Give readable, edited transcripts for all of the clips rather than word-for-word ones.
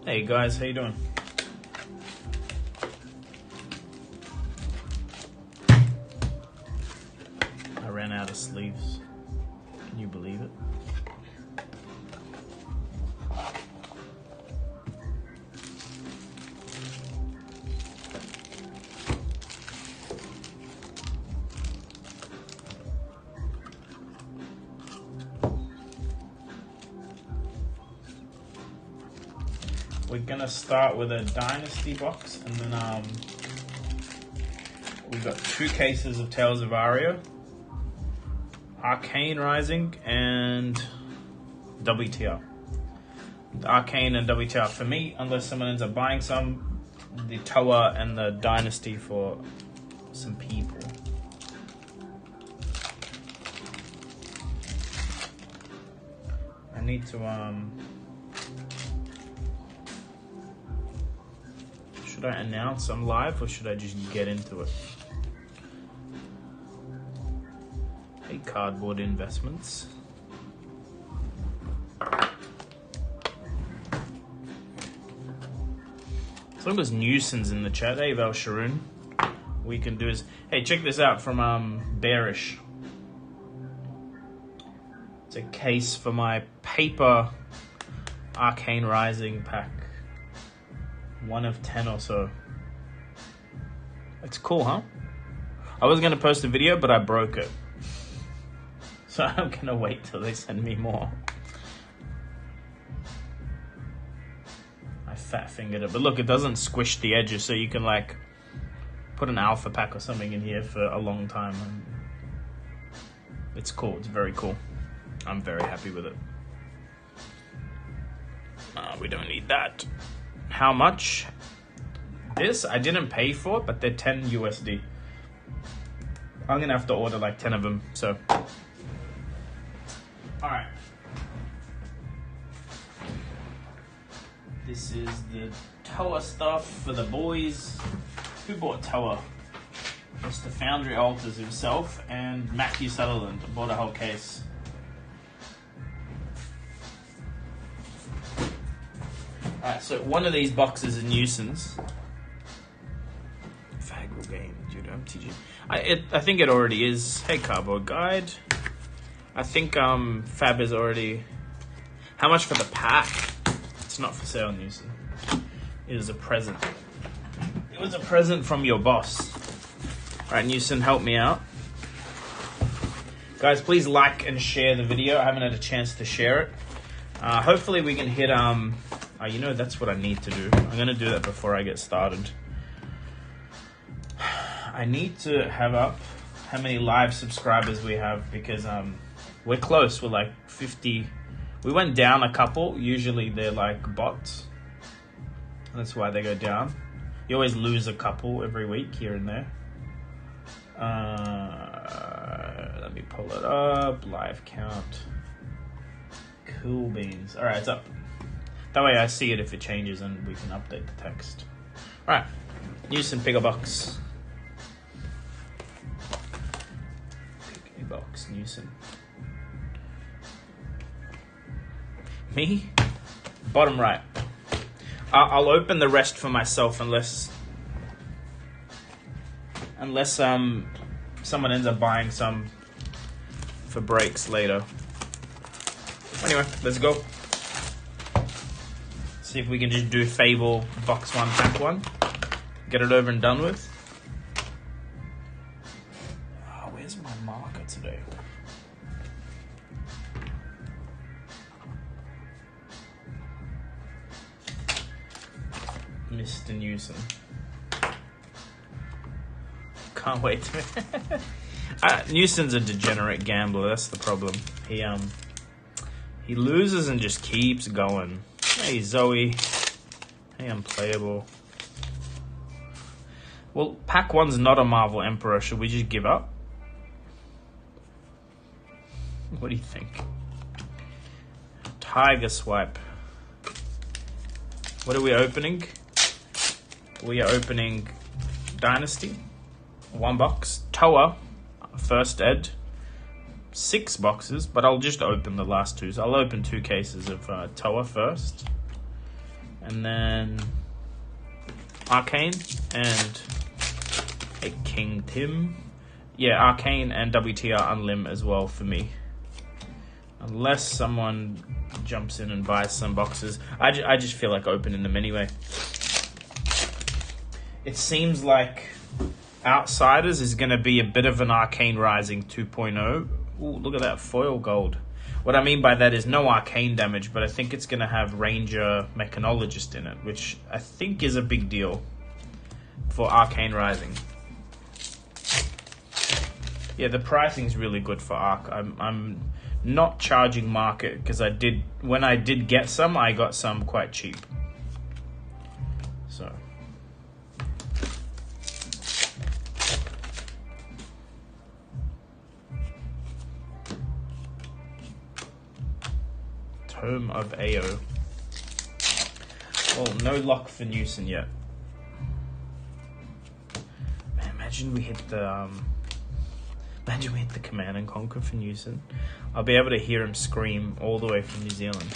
Hey guys, how you doing? I ran out of sleeves. Can you believe it? We're gonna start with a Dynasty box, and then we've got 2 cases of Tales of Aria, Arcane Rising, and WTR. Arcane and WTR for me, unless someone ends up buying some. The Toa and the Dynasty for some people. I need to should I announce I'm live or should I just get into it? Hey, Cardboard Investments. As long as Newson's in the chat, hey Val Sharoon, we can do is, hey, check this out from Bearish. It's a case for my paper Arcane Rising pack. 1 of 10 or so. It's cool, huh? I was gonna post a video, but I broke it. So I'm gonna wait till they send me more. I fat fingered it, but look, it doesn't squish the edges, so you can like put an alpha pack or something in here for a long time. It's cool, it's very cool. I'm very happy with it. We don't need that. How much? This I didn't pay for, but they're 10 USD. I'm gonna have to order like 10 of them, so. All right. This is the Toa stuff for the boys. Who bought Toa? Mr. Foundry Alters himself and Matthew Sutherland bought a whole case. Alright, so one of these boxes is Nuisance. Faggle game, dude, MTG. I think it already is. Hey, Cardboard Guide. I think Fab is already. How much for the pack? It's not for sale, Nuisance. It is a present. It was a present from your boss. Alright, Newson, help me out. Guys, please like and share the video. I haven't had a chance to share it. Hopefully we can hit you know, that's what I need to do. I'm gonna do that before I get started. I need to have up how many live subscribers we have because we're close. We're like 50. We went down a couple. Usually they're like bots. That's why they go down. You always lose a couple every week here and there. Let me pull it up. Live count. Cool beans. All right, it's up. That way I see it if it changes and we can update the text. All right, Newson, pick a box. Pick a box, Newson. Me? Bottom right. I'll open the rest for myself unless someone ends up buying some for breaks later. Anyway, let's go. See if we can just do Fable box 1, pack 1. Get it over and done with. Oh, where's my marker today? Mr. Newsom. Can't wait. Newson's a degenerate gambler. That's the problem. He loses and just keeps going. Hey, Zoe. Hey, Unplayable. Well, pack 1's not a Marvel Emperor. Should we just give up? What do you think? Tiger Swipe. What are we opening? We are opening Dynasty. 1 box. Toa. First ed. 6 boxes, but I'll just open the last 2. So I'll open 2 cases of Toa first. And then Arcane and a King Tim. Yeah, Arcane and WTR Unlim as well for me. Unless someone jumps in and buys some boxes. I just feel like opening them anyway. It seems like Outsiders is going to be a bit of an Arcane Rising 2.0. Ooh, look at that foil gold. What I mean by that is no arcane damage, but I think it's going to have Ranger Mechanologist in it, which I think is a big deal for Arcane Rising. Yeah, the pricing's really good for Arc. I'm not charging market because when I did get some, I got some quite cheap. So Tome of AO. Well, no luck for Newson yet. Man, imagine we hit the Command and Conquer for Newson. I'll be able to hear him scream all the way from New Zealand.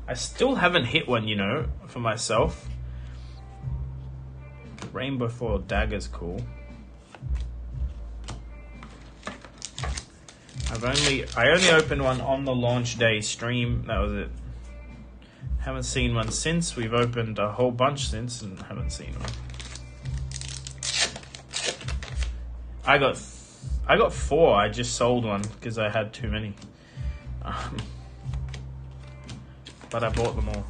I still haven't hit one, you know, for myself. Rainbow Foil Dagger's cool. I only opened one on the launch day stream. That was it. Haven't seen one since. We've opened a whole bunch since and haven't seen one. I got 4. I just sold one because I had too many. But I bought them all.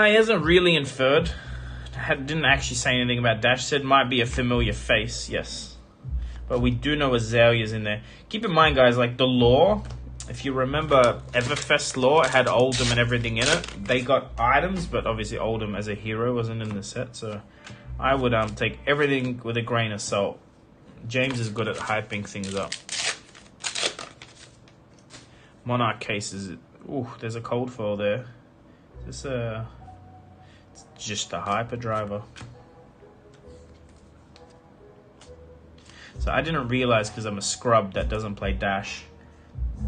He hasn't really inferred. Didn't actually say anything about Dash. Said might be a familiar face. Yes. But we do know Azalea's in there. Keep in mind, guys, like the lore, if you remember Everfest lore, it had Oldham and everything in it. They got items, but obviously Oldham as a hero wasn't in the set, so I would take everything with a grain of salt. James is good at hyping things up. Monarch cases. Ooh, there's a cold foil there. It's just a hyperdriver. So I didn't realize, because I'm a scrub that doesn't play Dash,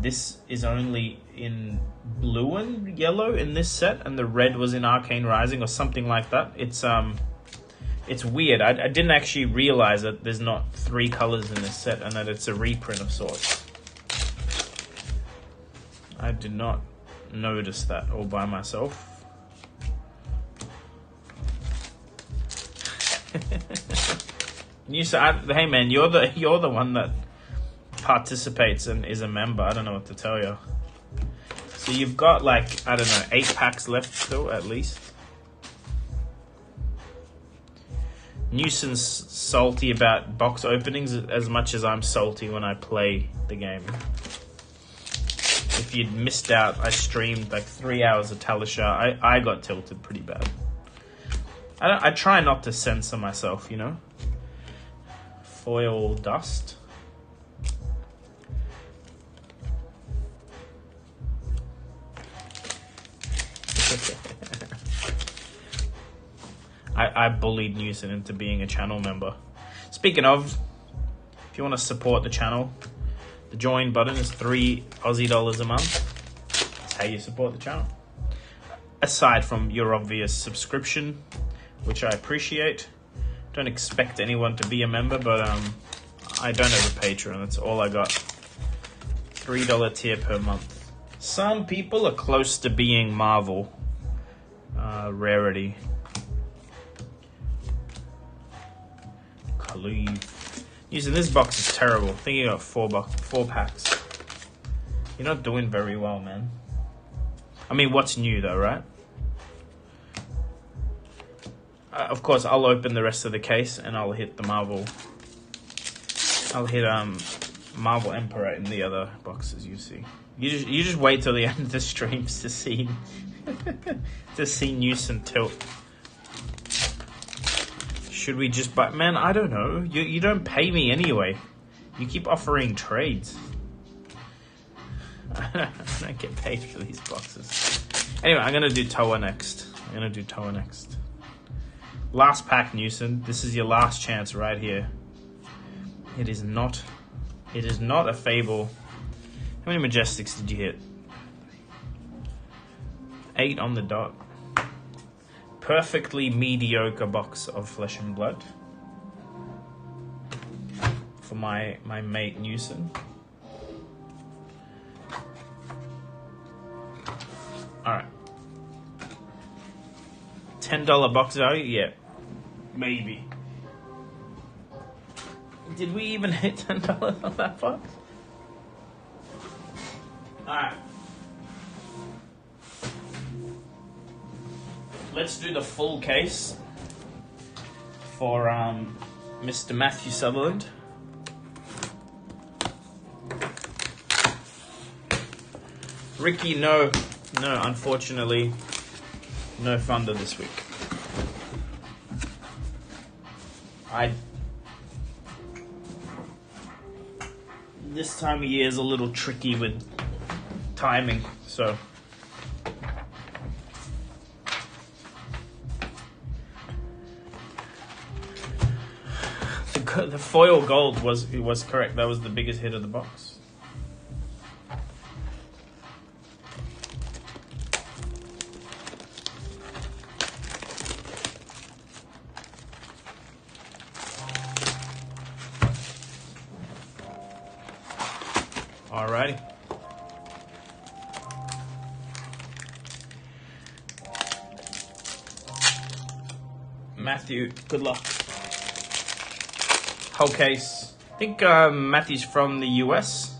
this is only in blue and yellow in this set, and the red was in Arcane Rising or something like that. It's weird. I didn't actually realize that there's not 3 colors in this set and that it's a reprint of sorts. I did not notice that all by myself. Hey man, you're the one that participates and is a member. I don't know what to tell you. So you've got like, I don't know, 8 packs left still at least. Newson's salty about box openings as much as I'm salty when I play the game. If you'd missed out, I streamed like 3 hours of Talisha. I got tilted pretty bad. I try not to censor myself, you know. Foil dust. I bullied Newson into being a channel member. Speaking of, if you want to support the channel, the join button is $3 Aussie a month. That's how you support the channel. Aside from your obvious subscription, which I appreciate. Don't expect anyone to be a member, but I don't have a Patreon. That's all I got. $3 tier per month. Some people are close to being Marvel. Rarity. Khalif. Using this box is terrible. I think you got 4 packs. You're not doing very well, man. I mean, what's new though, right? Of course, I'll open the rest of the case and I'll hit the Marvel. I'll hit Marvel Emperor in the other boxes. You see, you just wait till the end of the streams to see Newson tilt. Should we just buy? Man, I don't know. You don't pay me anyway. You keep offering trades. I don't get paid for these boxes. Anyway, I'm gonna do Toa next. Last pack, Newson. This is your last chance right here. It is not a Fable. How many Majestics did you hit? 8 on the dot. Perfectly mediocre box of Flesh and Blood for my mate Newson. Alright. $10 box value? Yeah. Maybe. Did we even hit $10 on that box? Alright. Let's do the full case for Mr. Matthew Sutherland. Ricky, no, unfortunately, no Thunder this week. This time of year is a little tricky with timing, so. The foil gold was correct. That was the biggest hit of the box. Alrighty. Matthew, good luck. Whole case. I think Matthew's from the US.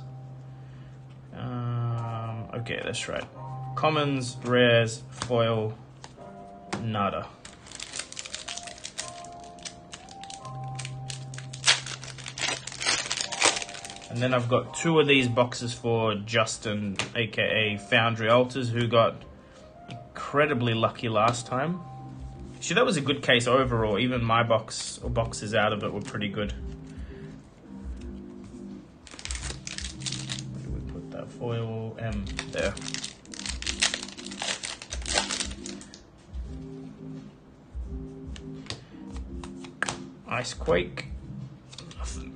Okay, that's right. Commons, rares, foil, nada. And then I've got 2 of these boxes for Justin, aka Foundry Altars, who got incredibly lucky last time. Actually, that was a good case overall. Even my box or boxes out of it were pretty good. Where do we put that foil M there? Icequake. Nothing.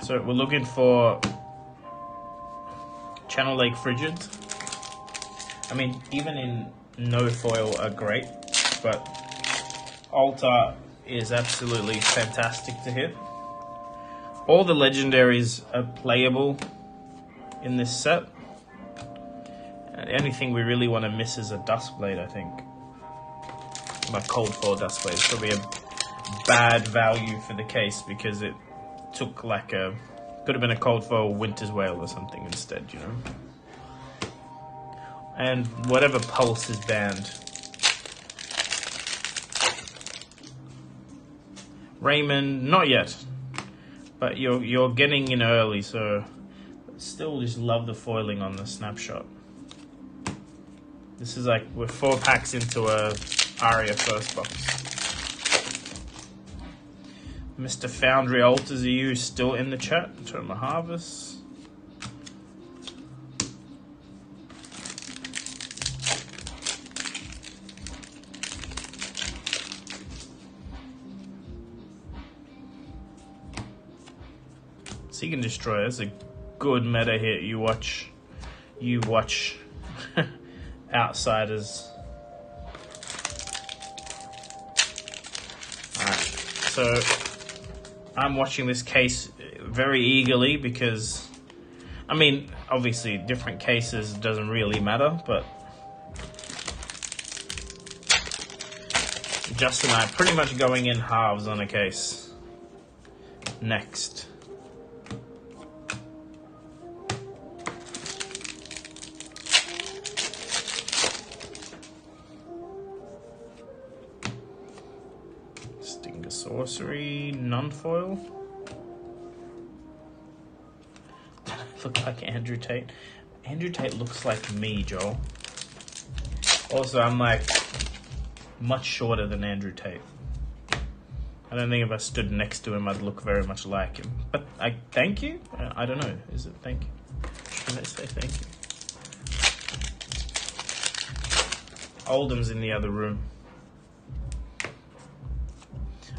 So we're looking for Channel Lake Frigids. I mean, even in no foil are great, but Altar is absolutely fantastic to hit. All the legendaries are playable in this set. The only thing we really want to miss is a Duskblade, I think. My cold foil Duskblade is probably a bad value for the case because it took like a, could have been a cold foil Winter's Whale or something instead, you know. And whatever Pulse is banned. Raymond, not yet, but you're getting in early, so still just love the foiling on the snapshot. This is like we're 4 packs into a Aria first box. Mr. Foundry Altars, are you still in the chat? Turn my harvest. Seek and Destroy is a good meta hit. You watch Outsiders. Alright, so I'm watching this case very eagerly because, I mean, obviously different cases doesn't really matter, but Justin and I are pretty much going in halves on a case. Next. Sorcery, non-foil. Look like Andrew Tate. Andrew Tate looks like me, Joel. Also, I'm like much shorter than Andrew Tate. I don't think if I stood next to him, I'd look very much like him. But I thank you. I don't know. Is it thank you? Should I say thank you? Oldham's in the other room.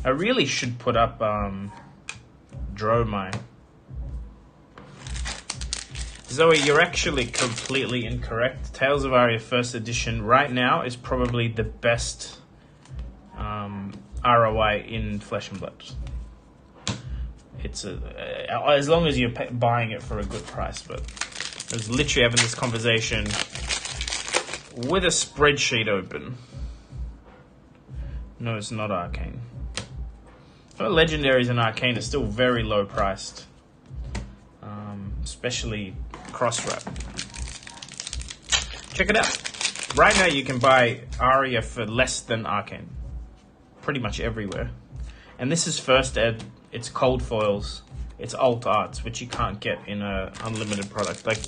I really should put up Dromai. Zoe, you're actually completely incorrect. Tales of Aria First Edition right now is probably the best ROI in Flesh and Blood. It's as long as you're buying it for a good price. But I was literally having this conversation with a spreadsheet open. No, it's not Arcane. Legendaries in Arcane are still very low priced, especially cross-wrap. Check it out. Right now you can buy Aria for less than Arcane. Pretty much everywhere. And this is first ed, it's cold foils, it's alt arts, which you can't get in a unlimited product. Like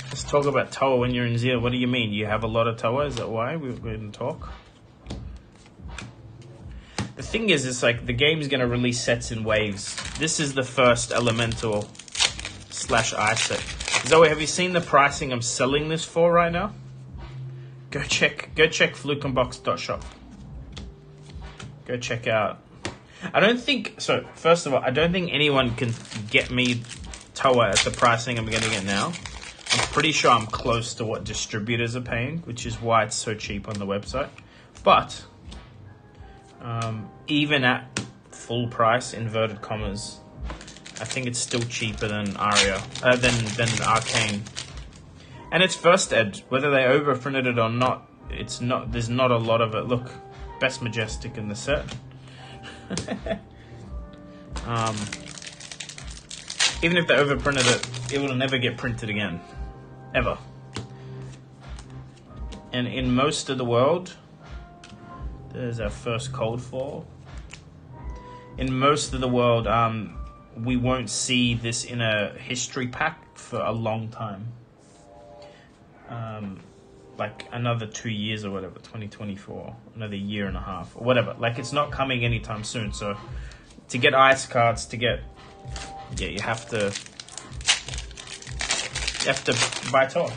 let's talk about Toa when you're in Zero. What do you mean? You have a lot of Toa? Is that why we didn't talk? The thing is, it's like the game's going to release sets in waves. This is the first Elemental / Ice set. Zoe, have you seen the pricing I'm selling this for right now? Go check flukeandbox.shop. Go check out. First of all, I don't think anyone can get me Toa at the pricing I'm going to get now. I'm pretty sure I'm close to what distributors are paying, which is why it's so cheap on the website. But even at full price, inverted commas, I think it's still cheaper than Aria, than Arcane. And it's first ed, whether they overprinted it or not. It's not. There's not a lot of it. Look, best Majestic in the set. Even if they overprinted it, it will never get printed again, ever. And in most of the world, there's our first cold fall. In most of the world, we won't see this in a history pack for a long time. Like another 2 years or whatever, 2024, another year and a half or whatever. Like it's not coming anytime soon. So to get ice cards, you have to buy Toa.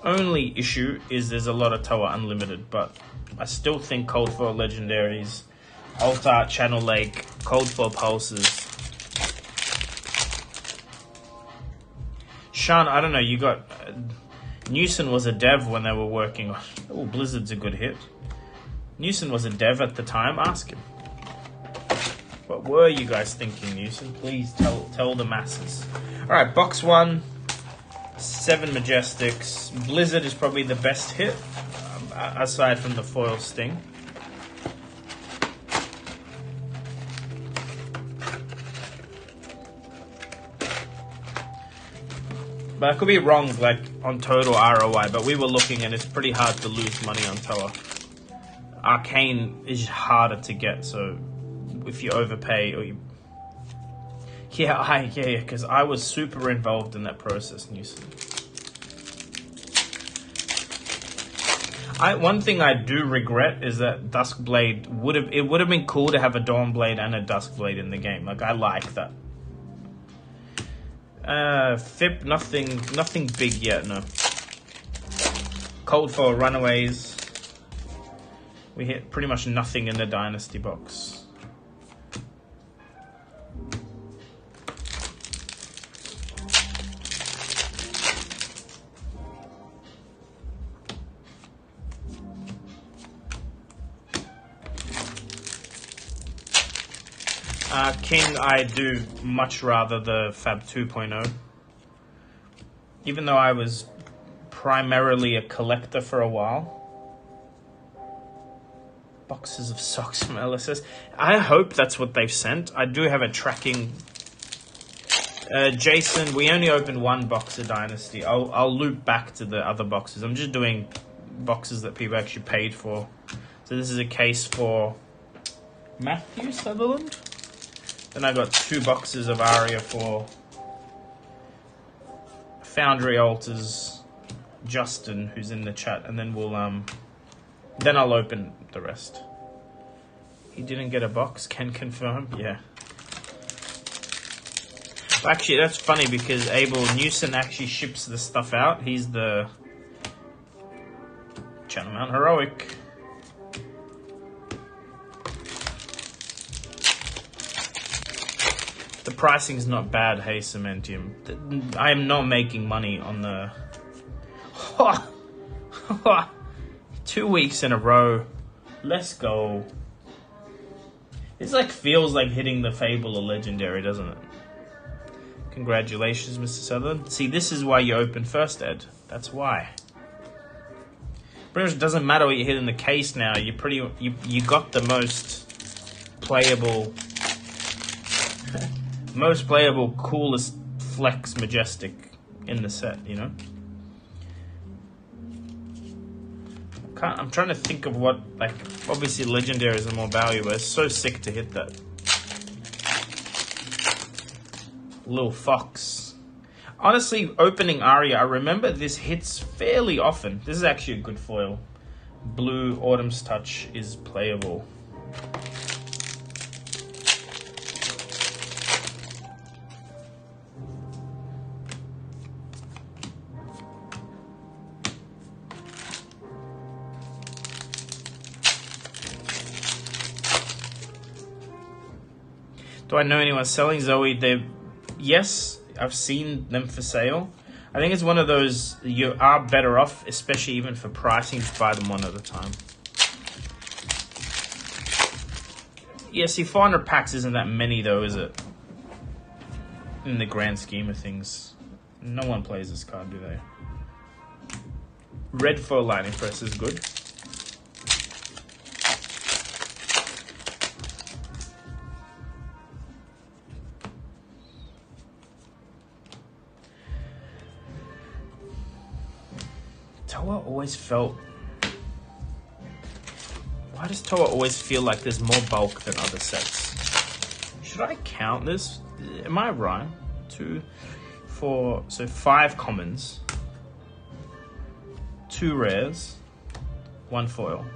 Only issue is there's a lot of Toa unlimited, but I still think Cold Foil Legendaries, Altar, Channel Lake, Cold Foil Pulses. Sean, I don't know, you got... Newson was a dev when they were working on... Oh, Blizzard's a good hit. Newson was a dev at the time, ask him. What were you guys thinking, Newson? Please tell the masses. Alright, box 1. 7 Majestics. Blizzard is probably the best hit, aside from the foil Sting. But I could be wrong, like, on total ROI, but we were looking and it's pretty hard to lose money on Toa. Arcane is harder to get, so if you overpay or you... Yeah, because I was super involved in that process, Newson. One thing I do regret is that Duskblade would have been cool to have a Dawnblade and a Duskblade in the game. Like, I like that. FIP, nothing big yet, no. Cold Foil Runaways. We hit pretty much nothing in the Dynasty box. King, I do much rather the Fab 2.0. Even though I was primarily a collector for a while. Boxes of socks from LSS. I hope that's what they've sent. I do have a tracking. Jason, we only opened one box of Dynasty. I'll loop back to the other boxes. I'm just doing boxes that people actually paid for. So this is a case for Matthew Sutherland. Then I got 2 boxes of Aria for Foundry Altars, Justin, who's in the chat, and then then I'll open the rest. He didn't get a box, can confirm, yeah. Actually, that's funny because Abel Newson actually ships the stuff out. He's the Channel Mount Heroic. The pricing's not bad, hey Cementium. I am not making money on the... 2 weeks in a row. Let's go. This like feels like hitting the Fable or Legendary, doesn't it? Congratulations, Mr. Sutherland. See, this is why you open first, Ed. That's why. Pretty much doesn't matter what you hit in the case now. You got the most playable, coolest Flex Majestic in the set. You know. I'm trying to think of what, like, obviously Legendary is more valuable. It's so sick to hit that. Little Fox. Honestly, opening Aria, I remember this hits fairly often. This is actually a good foil. Blue Autumn's Touch is playable. Do I know anyone selling Zoe? Yes, I've seen them for sale. I think it's one of those, you are better off, especially even for pricing, to buy them one at a time. Yeah, see, 400 packs isn't that many though, is it? In the grand scheme of things. No one plays this card, do they? Red foil Lightning Press is good. Toa always felt... Why does Toa always feel like there's more bulk than other sets? Should I count this? Am I right? 2, 4, so 5 commons, 2 rares, 1 foil.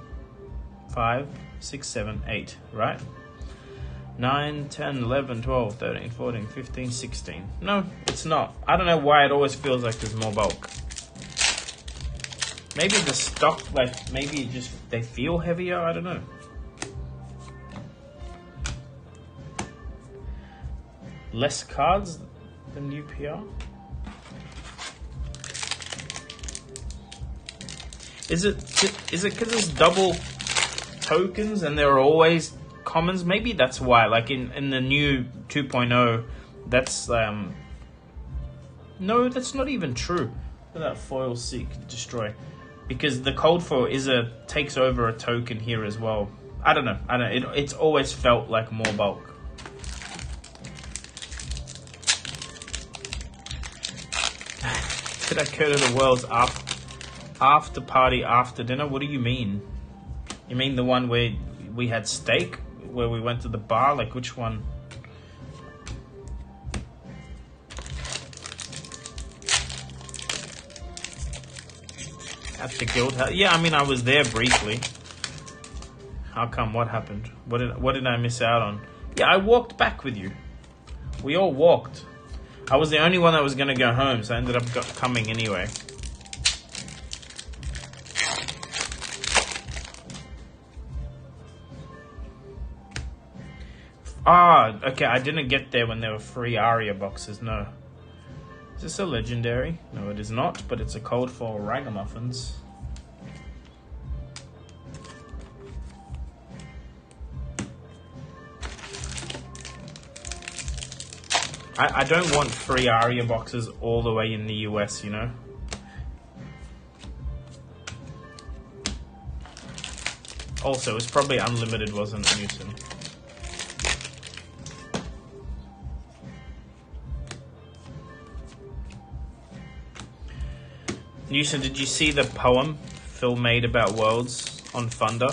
5, 6, 7, 8, right? 9, 10, 11, 12, 13, 14, 15, 16. No, it's not. I don't know why it always feels like there's more bulk. Maybe the stock, like, maybe it just, they feel heavier, I don't know. Less cards than UPR? Is it because it's double tokens and there are always commons? Maybe that's why, like in the new 2.0, that's, no, that's not even true. Look at that foil Seek, Destroy. Because the cold foil takes over a token here as well. I don't know. It's always felt like more bulk. Did I go to the world's after party after dinner? What do you mean? You mean the one where we had steak? Where we went to the bar? Like which one? At the guild house? Yeah, I mean, I was there briefly. How come? What happened? What did I miss out on? Yeah, I walked back with you. We all walked. I was the only one that was going to go home, so I ended up coming anyway. Ah, okay, I didn't get there when there were free Aria boxes, no. Is this a legendary? No, it is not, but it's a code for Ragamuffins. I don't want free Aria boxes all the way in the US, you know? Also, it's probably unlimited, wasn't it, Newton? Newton, did you see the poem Phil made about worlds on Thunder?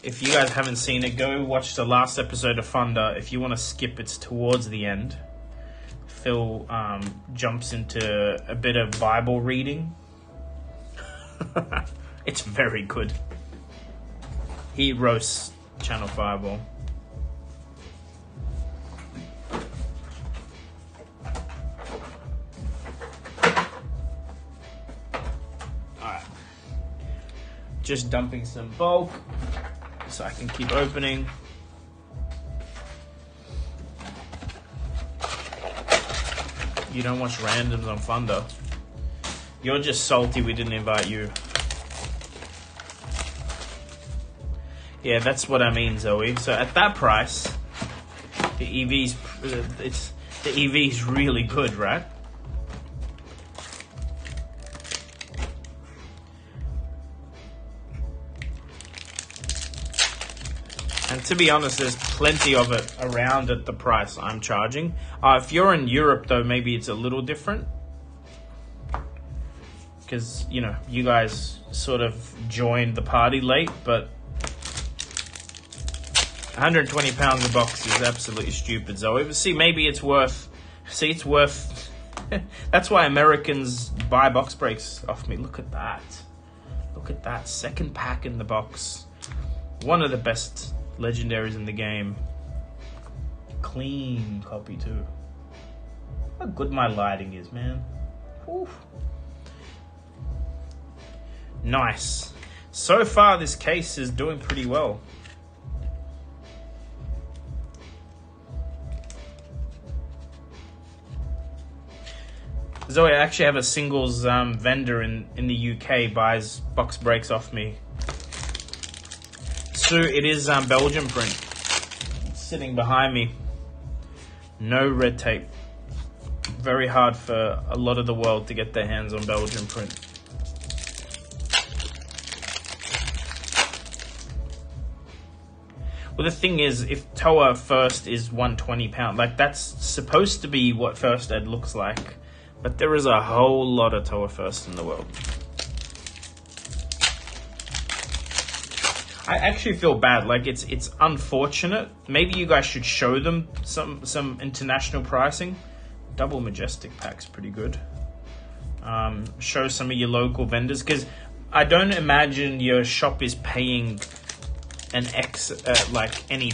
If you guys haven't seen it, go watch the last episode of Thunder. If you want to skip, it's towards the end. Phil jumps into a bit of Bible reading. It's very good. He roasts Channel Fireball. Just dumping some bulk so I can keep opening. You don't watch randoms on Thunder. You're just salty we didn't invite you. Yeah, that's what I mean, Zoe. So at that price, the EV's really good, right? And to be honest, there's plenty of it around at the price I'm charging. If you're in Europe, though, maybe it's a little different. Because, you know, you guys sort of joined the party late, but 120 pounds a box is absolutely stupid, Zoe. But see, maybe it's worth... See, it's worth... That's why Americans buy box breaks off me. Look at that. Look at that. Second pack in the box. One of the best legendaries in the game. Clean copy too. How good my lighting is, man. Whew. Nice. So far this case is doing pretty well. Zoe, I actually have a singles vendor in the UK buys box breaks off me. So it is Belgian print. It's sitting behind me. No red tape. Very hard for a lot of the world to get their hands on Belgian print. Well, the thing is, if Toa first is 120 pound, like that's supposed to be what first ed looks like, but there is a whole lot of Toa first in the world. I actually feel bad. Like it's unfortunate. Maybe you guys should show them some international pricing. Double Majestic pack's pretty good. Show some of your local vendors, because I don't imagine your shop is paying an like any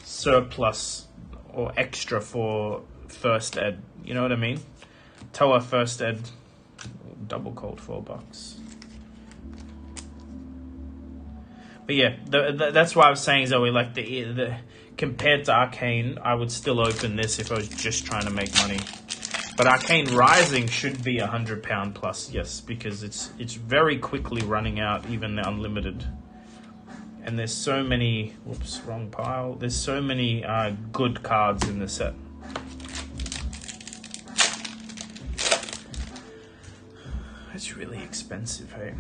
surplus or extra for first ed. You know what I mean? Toa first ed, double cold $4. But yeah, that's why I was saying, Zoe, like the compared to Arcane, I would still open this if I was just trying to make money. But Arcane Rising should be £100 plus, yes, because it's very quickly running out, even the unlimited. And there's so many, whoops, wrong pile. There's so many good cards in the set. It's really expensive, hey?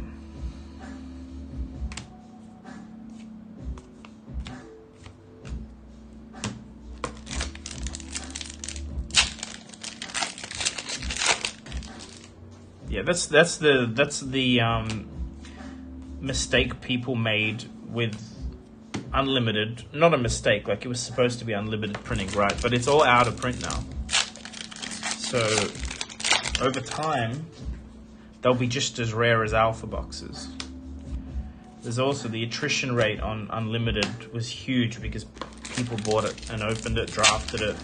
Yeah, that's the mistake people made with unlimited. Not a mistake, like it was supposed to be unlimited printing, right? But it's all out of print now. So over time, they'll be just as rare as alpha boxes. There's also the attrition rate on unlimited was huge because people bought it and opened it, drafted it.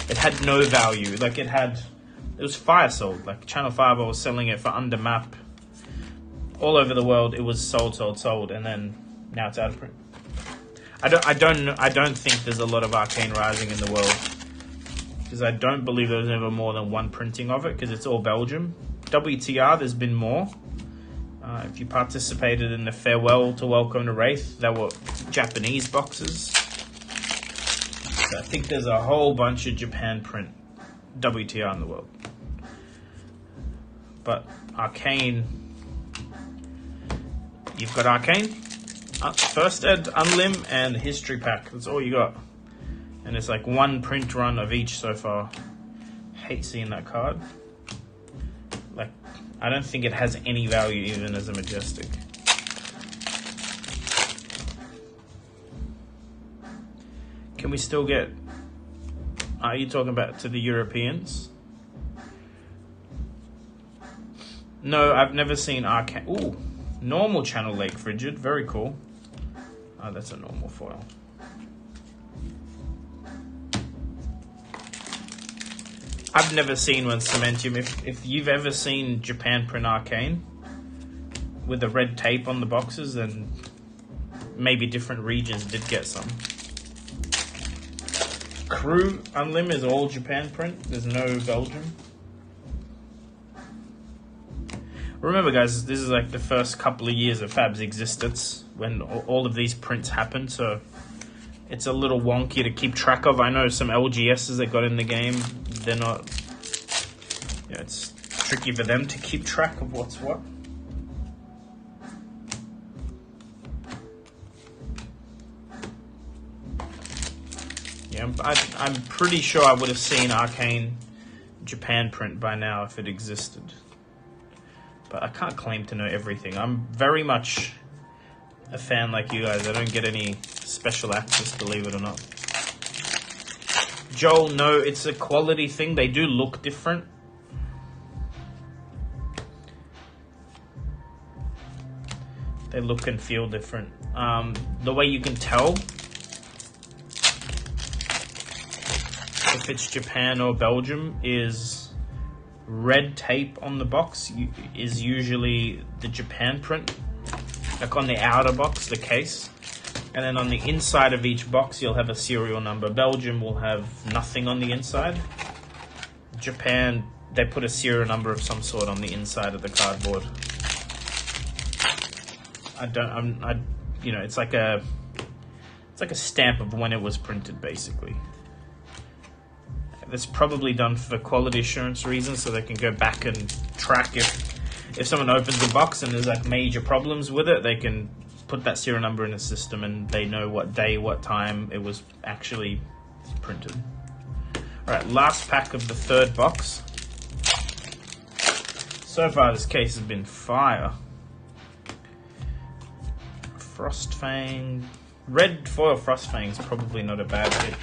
It had no value. Like it was fire sold. Like Channel 5 was selling it for under map. All over the world, it was sold, and then now it's out of print. I don't think there's a lot of Arcane Rising in the world, because I don't believe there was ever more than one printing of it, because it's all Belgium. WTR, there's been more. If you participated in the Farewell to Welcome to Wraith, they were Japanese boxes. So I think there's a whole bunch of Japan print WTR in the world. But Arcane, you've got Arcane, First Ed, Unlim, and History Pack. That's all you got. And it's like one print run of each so far. Hate seeing that card. Like, I don't think it has any value even as a Majestic. Can we still get... Are you talking about to the Europeans? No, I've never seen Arcane. Ooh, normal Channel Lake Frigid. Very cool. Oh, that's a normal foil. I've never seen one Cementium. If you've ever seen Japan print Arcane, with the red tape on the boxes, then maybe different regions did get some. Crew Unlim is all Japan print. There's no Belgium. Remember, guys, this is like the first couple of years of Fab's existence when all of these prints happened, so it's a little wonky to keep track of. I know some LGSs that got in the game, they're not... Yeah, it's tricky for them to keep track of what's what. Yeah, I'm pretty sure I would have seen Arcane Japan print by now if it existed. But I can't claim to know everything. I'm very much a fan like you guys. I don't get any special access, believe it or not. Joel, no, it's a quality thing. They do look different. They look and feel different. The way you can tell if it's Japan or Belgium is red tape on the box is usually the Japan print, like on the outer box, the case, and then on the inside of each box you'll have a serial number. Belgium will have nothing on the inside. Japan, they put a serial number of some sort on the inside of the cardboard. You know, it's like a stamp of when it was printed, basically. That's probably done for quality assurance reasons, so they can go back and track if someone opens the box and there's like major problems with it, they can put that serial number in the system and they know what day, what time it was actually printed. Alright, last pack of the third box. So far this case has been fire. Frostfang. Red foil Frostfang is probably not a bad hit.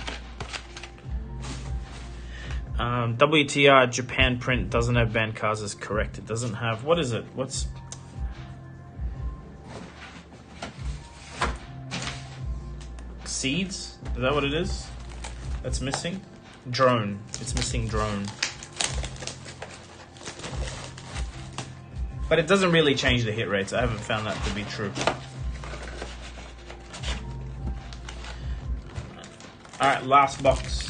WTR Japan print doesn't have banned cards is correct. It doesn't have, what is it? What's Seeds? Is that what it is? That's missing? Drone. It's missing drone. But it doesn't really change the hit rates. I haven't found that to be true. Alright, last box.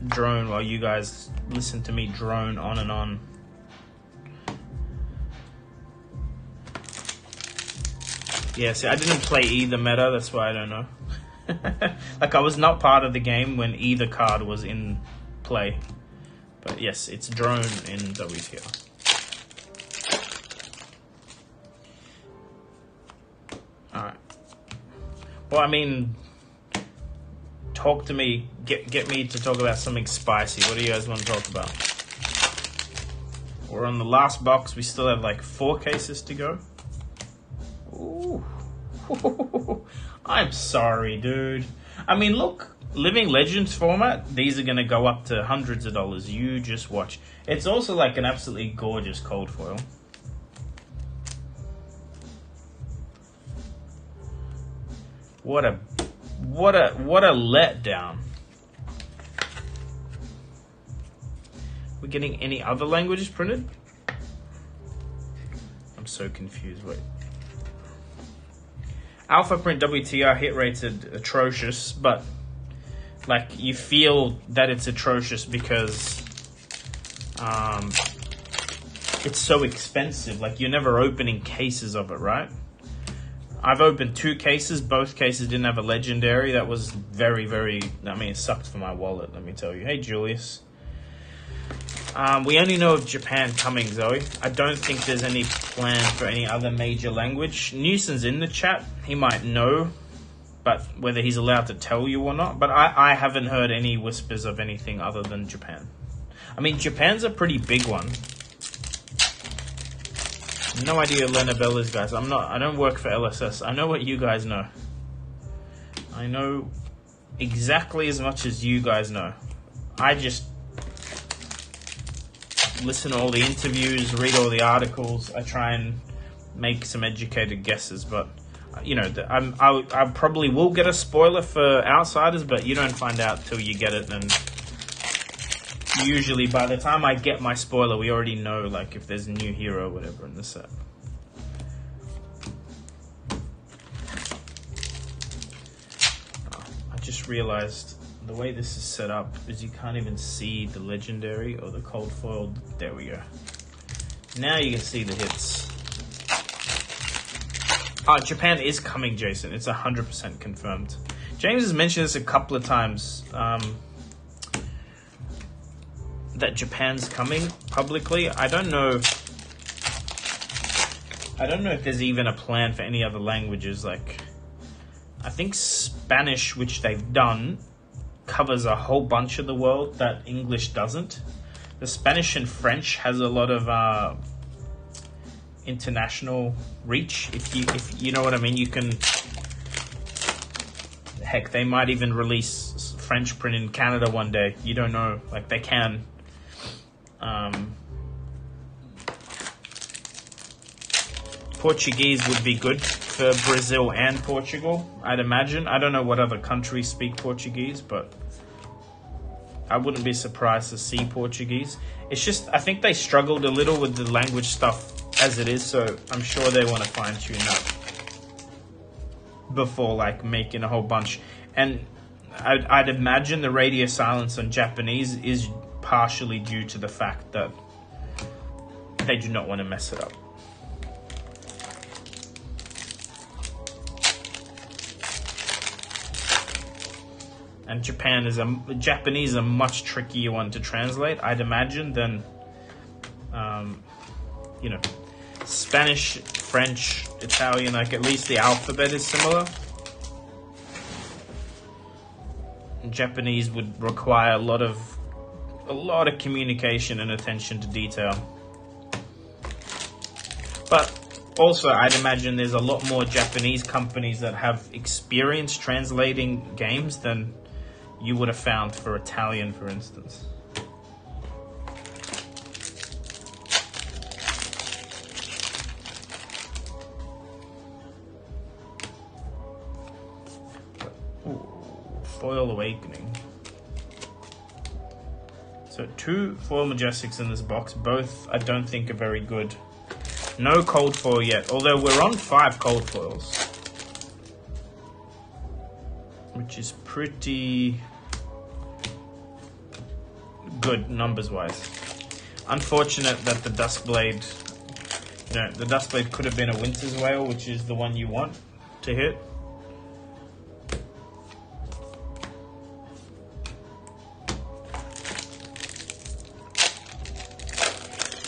Drone while you guys listen to me drone on and on. Yeah, see, I didn't play either meta, that's why I don't know. Like, I was not part of the game when either card was in play. But yes, it's drone in WTR. Alright. Well, I mean, talk to me. Get me to talk about something spicy. What do you guys want to talk about? We're on the last box. We still have like 4 cases to go. Ooh. I'm sorry, dude. I mean, look, Living Legends format, these are going to go up to hundreds of dollars. You just watch. It's also like an absolutely gorgeous cold foil. What a letdown. We're getting any other languages printed? I'm so confused. Wait. Alpha print WTR hit rates are atrocious, but like you feel that it's atrocious because it's so expensive. Like you're never opening cases of it, right? I've opened 2 cases. Both cases didn't have a legendary. That was very, very... I mean, it sucked for my wallet, let me tell you. Hey, Julius. We only know of Japan coming, Zoe. I don't think there's any plan for any other major language. Newson's in the chat. He might know, but whether he's allowed to tell you or not. But I haven't heard any whispers of anything other than Japan. I mean, Japan's a pretty big one. No idea Lena Bell is, guys. I don't work for LSS. I know what you guys know. I know exactly as much as you guys know. I just listen to all the interviews, read all the articles. I try and make some educated guesses, but you know, I probably will get a spoiler for outsiders, but you don't find out till you get it, and usually by the time I get my spoiler, we already know like if there's a new hero or whatever in the set. Oh, I just realized the way this is set up is you can't even see the legendary or the cold foil. There we go. Now you can see the hits. Oh, Japan is coming, Jason. It's 100% confirmed. James has mentioned this a couple of times. That Japan's coming publicly. I don't know if there's even a plan for any other languages. Like, I think Spanish, which they've done, covers a whole bunch of the world that English doesn't. The Spanish and French has a lot of international reach. If you know what I mean, you can. Heck, they might even release French print in Canada one day. You don't know. Like, they can. Portuguese would be good for Brazil and Portugal, I'd imagine. I don't know what other countries speak Portuguese, but I wouldn't be surprised to see Portuguese. It's just, I think they struggled a little with the language stuff as it is, so I'm sure they want to fine-tune that before like making a whole bunch. And I'd imagine the radio silence on Japanese is partially due to the fact that they do not want to mess it up. And Japanese is a much trickier one to translate, I'd imagine, than Spanish, French, Italian. Like, at least the alphabet is similar. Japanese would require a lot of communication and attention to detail. But also, I'd imagine there's a lot more Japanese companies that have experience translating games than you would have found for Italian, for instance. Ooh, Foil Awakening. So 2 Foil Majestics in this box. Both I don't think are very good. No cold foil yet, although we're on 5 cold foils, which is pretty good numbers wise. Unfortunate that the Duskblade, the Duskblade could have been a Winter's Whale, which is the one you want to hit.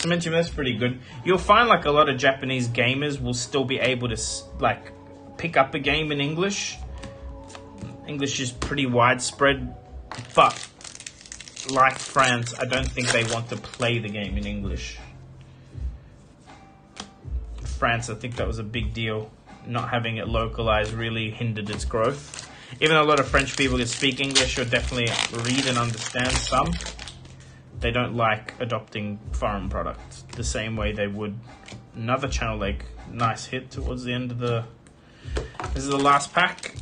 Mention that's pretty good. You'll find like a lot of Japanese gamers will still be able to like pick up a game in English. English is pretty widespread, but like France, I don't think they want to play the game in English. France, I think that was a big deal. Not having it localized really hindered its growth. Even though a lot of French people can speak English or definitely read and understand some, they don't like adopting foreign products the same way they would another channel leg. Nice hit towards the end of the... This is the last pack.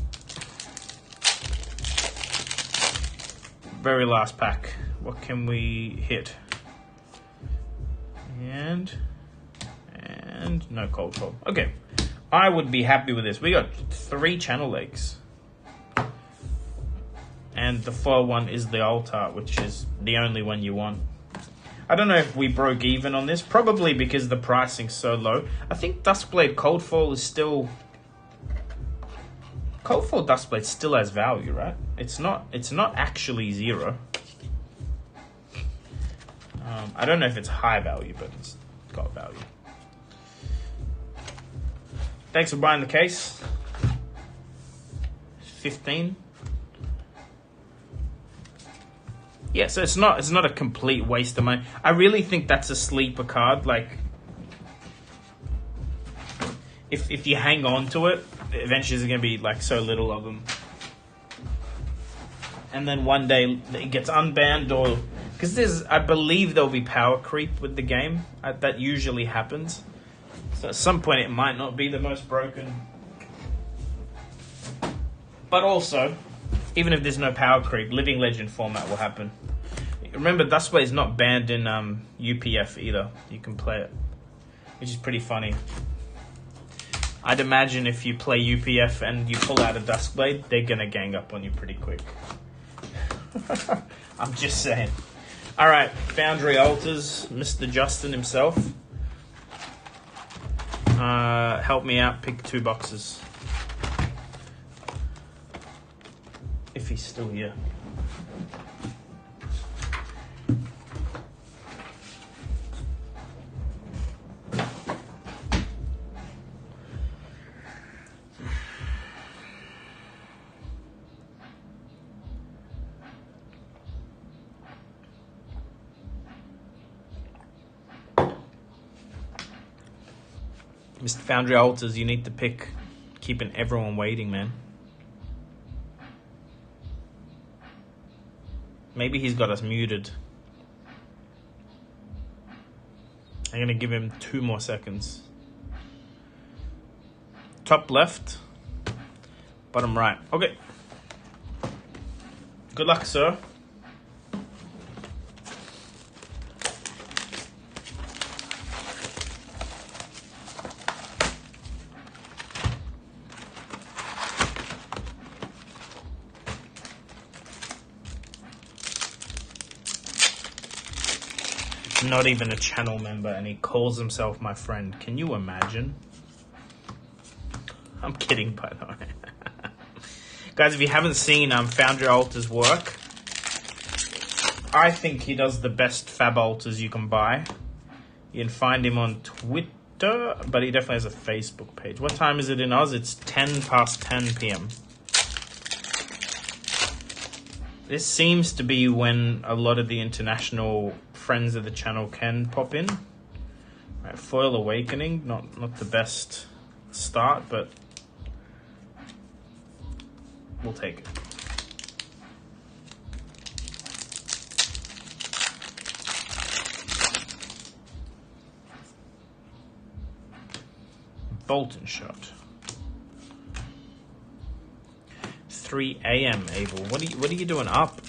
Very last pack. What can we hit? And no cold foil. Okay. I would be happy with this. We got 3 channel legs. And the foil one is the alt art, which is the only one you want. I don't know if we broke even on this. Probably because the pricing's so low. I think Duskblade Cold Foil is still... Cold Foil Duskblade still has value, right? It's not actually 0. I don't know if it's high value, but it's got value. Thanks for buying the case. 15. Yeah, so it's not a complete waste of money. I really think that's a sleeper card. Like, if you hang on to it, eventually there's going to be like so little of them. And then one day it gets unbanned, or because I believe there'll be power creep with the game. That usually happens. So at some point it might not be the most broken. But also, even if there's no power creep, Living Legend format will happen. Remember, Dustblade is not banned in UPF either. You can play it, which is pretty funny. I'd imagine if you play UPF and you pull out a Duskblade, they're gonna gang up on you pretty quick. I'm just saying. All right, Foundry Altars, Mr. Justin himself. Help me out, pick 2 boxes. If he's still here. Mr. Foundry Altars, you need to pick. Keeping everyone waiting, man. Maybe he's got us muted. I'm going to give him 2 more seconds. Top left. Bottom right. Okay. Good luck, sir. Not even a channel member, and he calls himself my friend. Can you imagine? I'm kidding, by the way. Guys, if you haven't seen Foundry Altars work, I think he does the best fab altars you can buy. You can find him on Twitter, but he definitely has a Facebook page. What time is it in Oz? It's 10 past 10 p.m. This seems to be when a lot of the international friends of the channel can pop in. Right, Foil Awakening, not the best start, but we'll take it. Bolton Shot. 3 a.m. Abel. What are you doing up?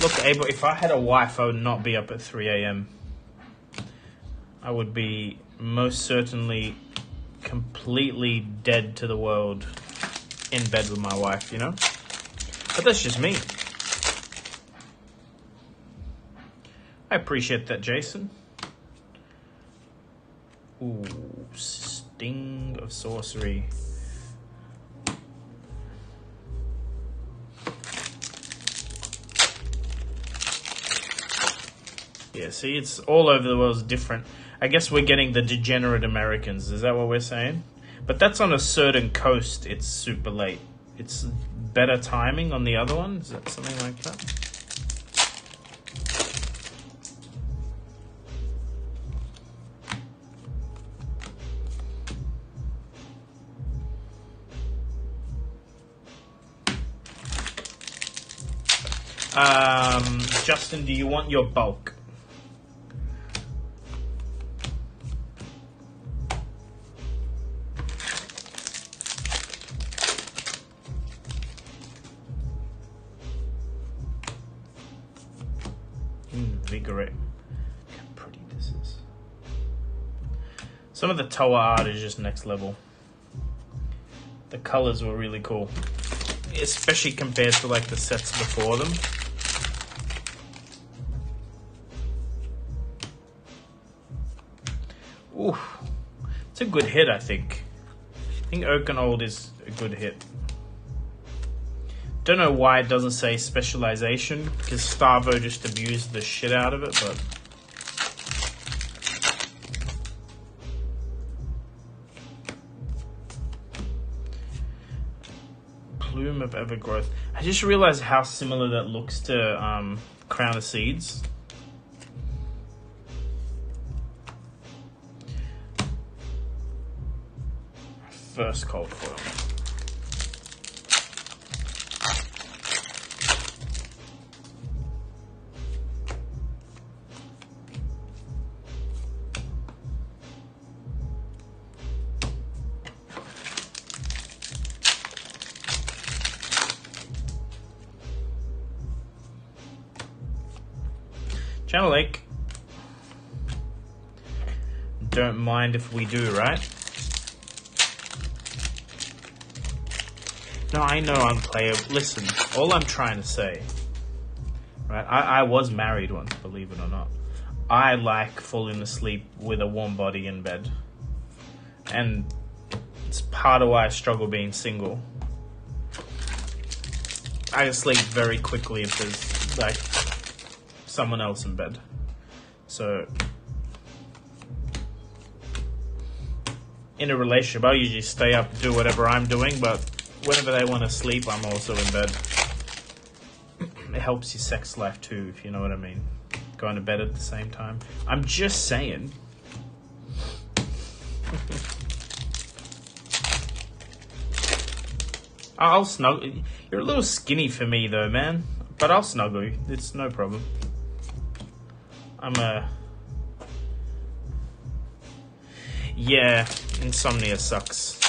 Look, Abel, if I had a wife, I would not be up at 3 a.m. I would be most certainly completely dead to the world in bed with my wife, you know? But that's just me. I appreciate that, Jason. Ooh, Sting of Sorcery. Yeah, see, it's all over the world is different. I guess we're getting the degenerate Americans. Is that what we're saying? But that's on a certain coast. It's super late. It's better timing on the other one. Is that something like that? Justin, do you want your bulk? Invigorate. Look how pretty this is. Some of the Toa art is just next level. The colors were really cool, especially compared to like the sets before them. Ooh, it's a good hit, I think. I think Oakenold is a good hit. Don't know why it doesn't say specialization, because Starvo just abused the shit out of it, but... Plume of Evergrowth. I just realized how similar that looks to Crown of Seeds. First cold foil. Channel Lake. Don't mind if we do, right? No, I know I'm playable. Listen, all I'm trying to say, right? I was married once, believe it or not. I like falling asleep with a warm body in bed. And it's part of why I struggle being single. I can sleep very quickly if there's, like, someone else in bed. So, in a relationship, I usually stay up, do whatever I'm doing, but whenever they want to sleep, I'm also in bed. It helps your sex life too, if you know what I mean. Going to bed at the same time. I'm just saying. I'll snuggle. You're a little skinny for me though, man. But I'll snuggle you. It's no problem. Yeah, insomnia sucks.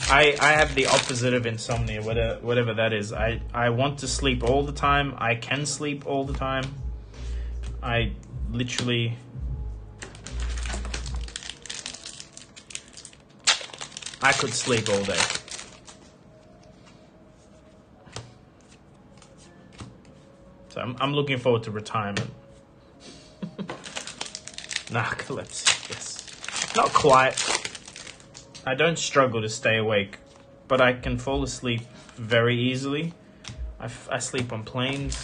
I have the opposite of insomnia, whatever that is. I want to sleep all the time. I can sleep all the time. I literally... I could sleep all day. So I'm looking forward to retirement. Narcolepsy, yes. Not quite. I don't struggle to stay awake, but I can fall asleep very easily. I sleep on planes.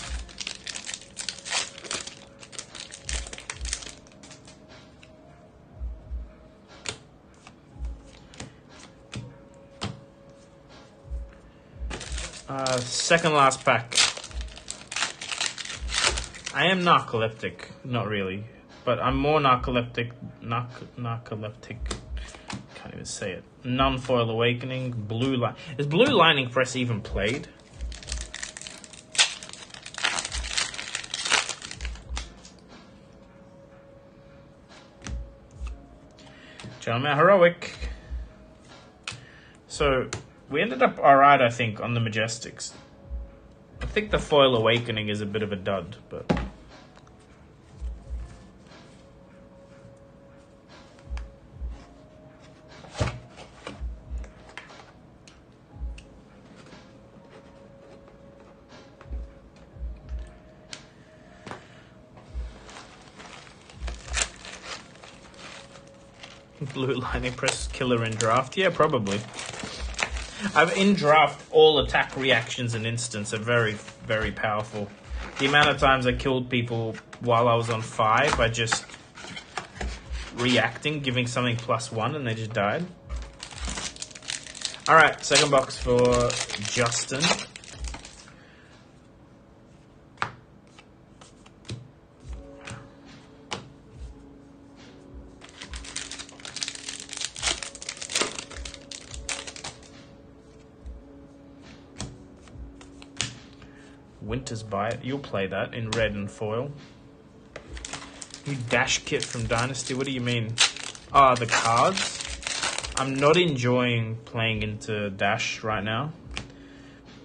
Second last pack. I am narcoleptic, not really, but I'm more narcoleptic. Can't even say it. Non-foil awakening, blue light. Is Blue Lightning Press even played? Gentleman Heroic. So we ended up alright, I think, on the Majestics. I think the foil awakening is a bit of a dud, but Blue Lightning Press killer in draft? Yeah, probably. In draft, all attack reactions and instants are very, very powerful. The amount of times I killed people while I was on 5 by just reacting, giving something +1, and they just died. Alright, second box for Justin. Winter's Bite. You'll play that in red and foil. New Dash kit from Dynasty. What do you mean? Ah, the cards? I'm not enjoying playing into Dash right now.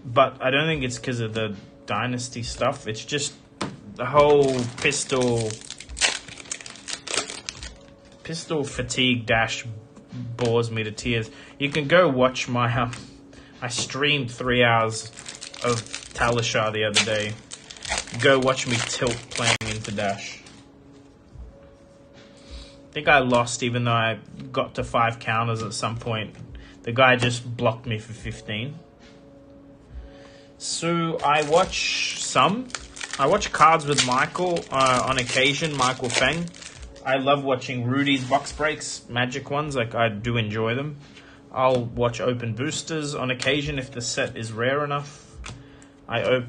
But I don't think it's because of the Dynasty stuff. It's just the whole pistol fatigue Dash bores me to tears. You can go watch my... I streamed 3 hours of Talishar the other day. Go watch me tilt playing into Dash. I think I lost even though I got to 5 counters at some point. The guy just blocked me for 15. So I watch cards with Michael on occasion, Michael Feng. I love watching Rudy's box breaks, magic ones, like I do enjoy them. I'll watch open boosters on occasion if the set is rare enough. I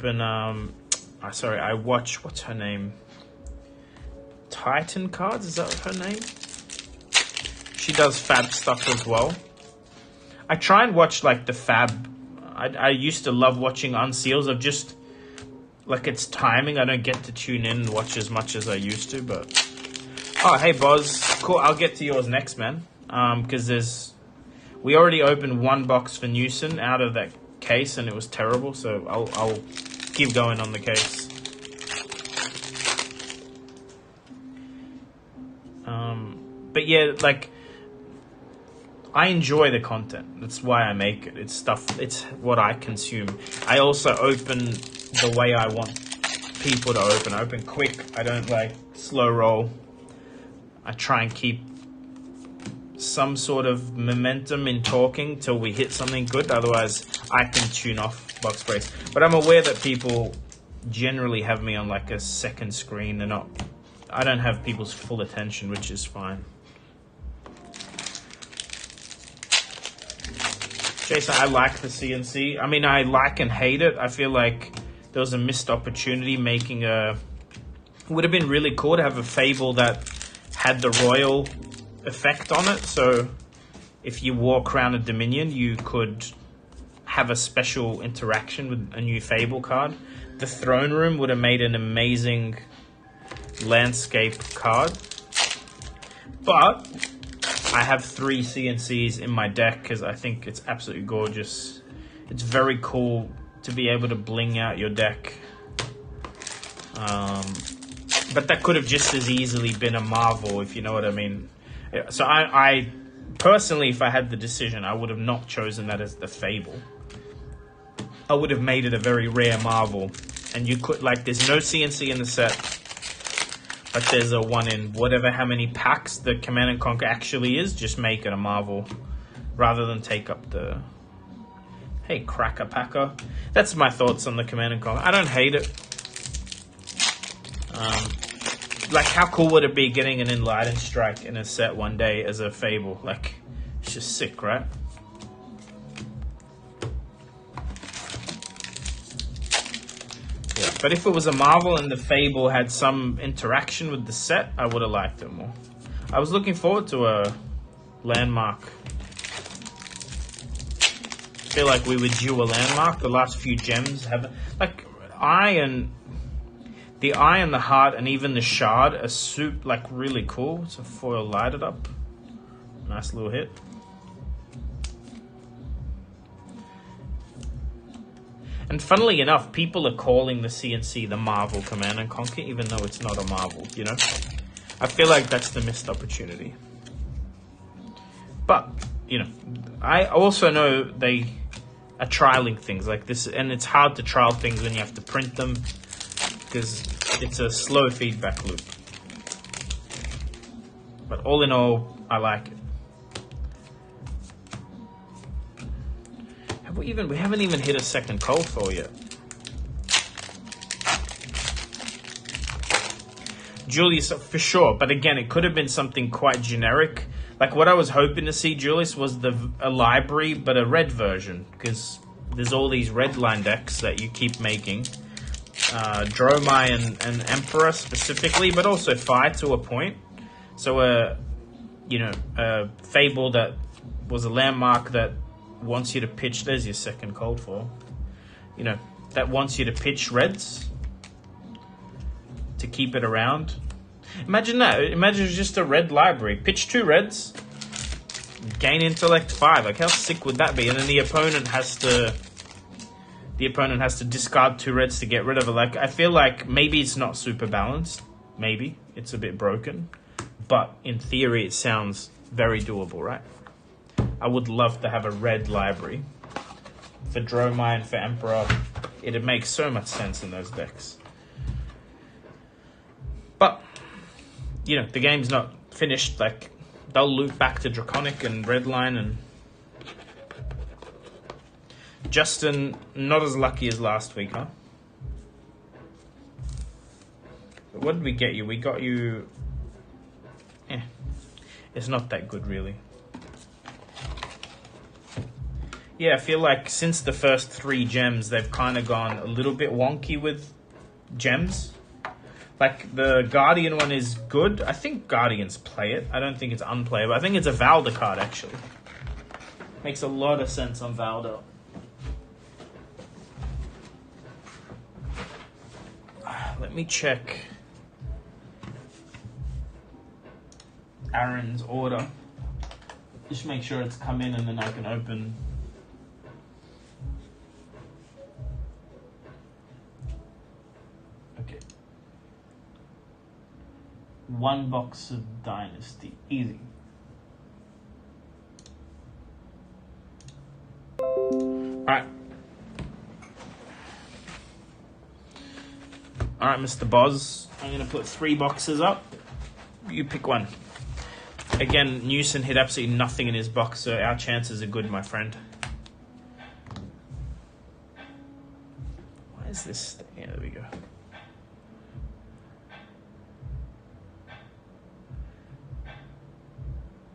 watch, what's her name? Titan Cards, is that her name? She does Fab stuff as well. I try and watch like the Fab. I used to love watching Unseals of just, like it's timing. I don't get to tune in and watch as much as I used to, but... Oh, hey Boz. Cool, I'll get to yours next, man. Because we already opened 1 box for Newson out of that case and it was terrible, so I'll keep going on the case. But yeah, like, I enjoy the content. That's why I make it. It's stuff. It's what I consume. I also open the way I want people to open. I open quick. I don't like slow roll. I try and keep some sort of momentum in talking till we hit something good. Otherwise, I can tune off box breaks. But I'm aware that people generally have me on like a second screen. They're not. I don't have people's full attention, which is fine. Jason, I like the CNC. I mean, I like and hate it. I feel like there was a missed opportunity making a... It would have been really cool to have a Fable that had the royal effect on it. So if you wore Crown of Dominion, you could have a special interaction with a new Fable card. The Throne Room would have made an amazing landscape card. But I have 3 CNCs in my deck because I think it's absolutely gorgeous. It's very cool to be able to bling out your deck. But that could have just as easily been a Marvel, if you know what I mean. So I personally, if I had the decision, I would have not chosen that as the Fable. I would have made it a very rare Marvel. And you could, like, there's no CNC in the set. But there's a 1 in whatever how many packs the Command & Conquer actually is. Just make it a Marvel. Rather than take up the... Hey, Cracker Packer. That's my thoughts on the Command & Conquer. I don't hate it. Like, how cool would it be getting an Enlightened Strike in a set one day as a Fable? Like, it's just sick, right? Yeah, but if it was a Marvel and the Fable had some interaction with the set, I would have liked it more. I was looking forward to a landmark. I feel like we were due a landmark. The last few gems have... Like, the Eye and the Heart and even the Shard are like really cool. It's a foil lighted up. Nice little hit. And funnily enough, people are calling the CNC the Marvel Command & Conquer, even though it's not a Marvel, you know? I feel like that's the missed opportunity. But, you know, I also know they are trialing things like this, and it's hard to trial things when you have to print them, because it's a slow feedback loop. But all in all, I like it. We haven't even hit a second cold foil yet. Julius, for sure, but again, it could have been something quite generic. Like what I was hoping to see, Julius, was a library, but a red version, because there's all these red line decks that you keep making. Dromai and Emperor specifically, but also Fire to a point. So a Fable that was a landmark that wants you to pitch. There's your second cold foil. You know, that wants you to pitch reds to keep it around. Imagine that. Imagine it's just a red library. Pitch 2 reds, gain intellect 5. Like how sick would that be? And then the opponent has to discard 2 reds to get rid of it. Like I feel like maybe it's not super balanced. Maybe it's a bit broken, but in theory it sounds very doable, right? I would love to have a red library for Dromai and for Emperor. It'd make so much sense in those decks. But, you know, the game's not finished. Like, they'll loop back to Draconic and Redline, and Justin, not as lucky as last week, huh? But what did we get you? We got you... It's not that good, really. Yeah, I feel like since the first 3 gems, they've kind of gone a little bit wonky with gems. Like, the Guardian one is good. I think Guardians play it. I don't think it's unplayable. I think it's a Valda card, actually. Makes a lot of sense on Valda. Let me check Aaron's order. Just make sure it's come in and then I can open. 1 box of Dynasty. Easy. Alright. Alright, Mr. Boz. I'm going to put 3 boxes up. You pick one. Again, Newson hit absolutely nothing in his box, so our chances are good, my friend. Why is this? Yeah, there we go.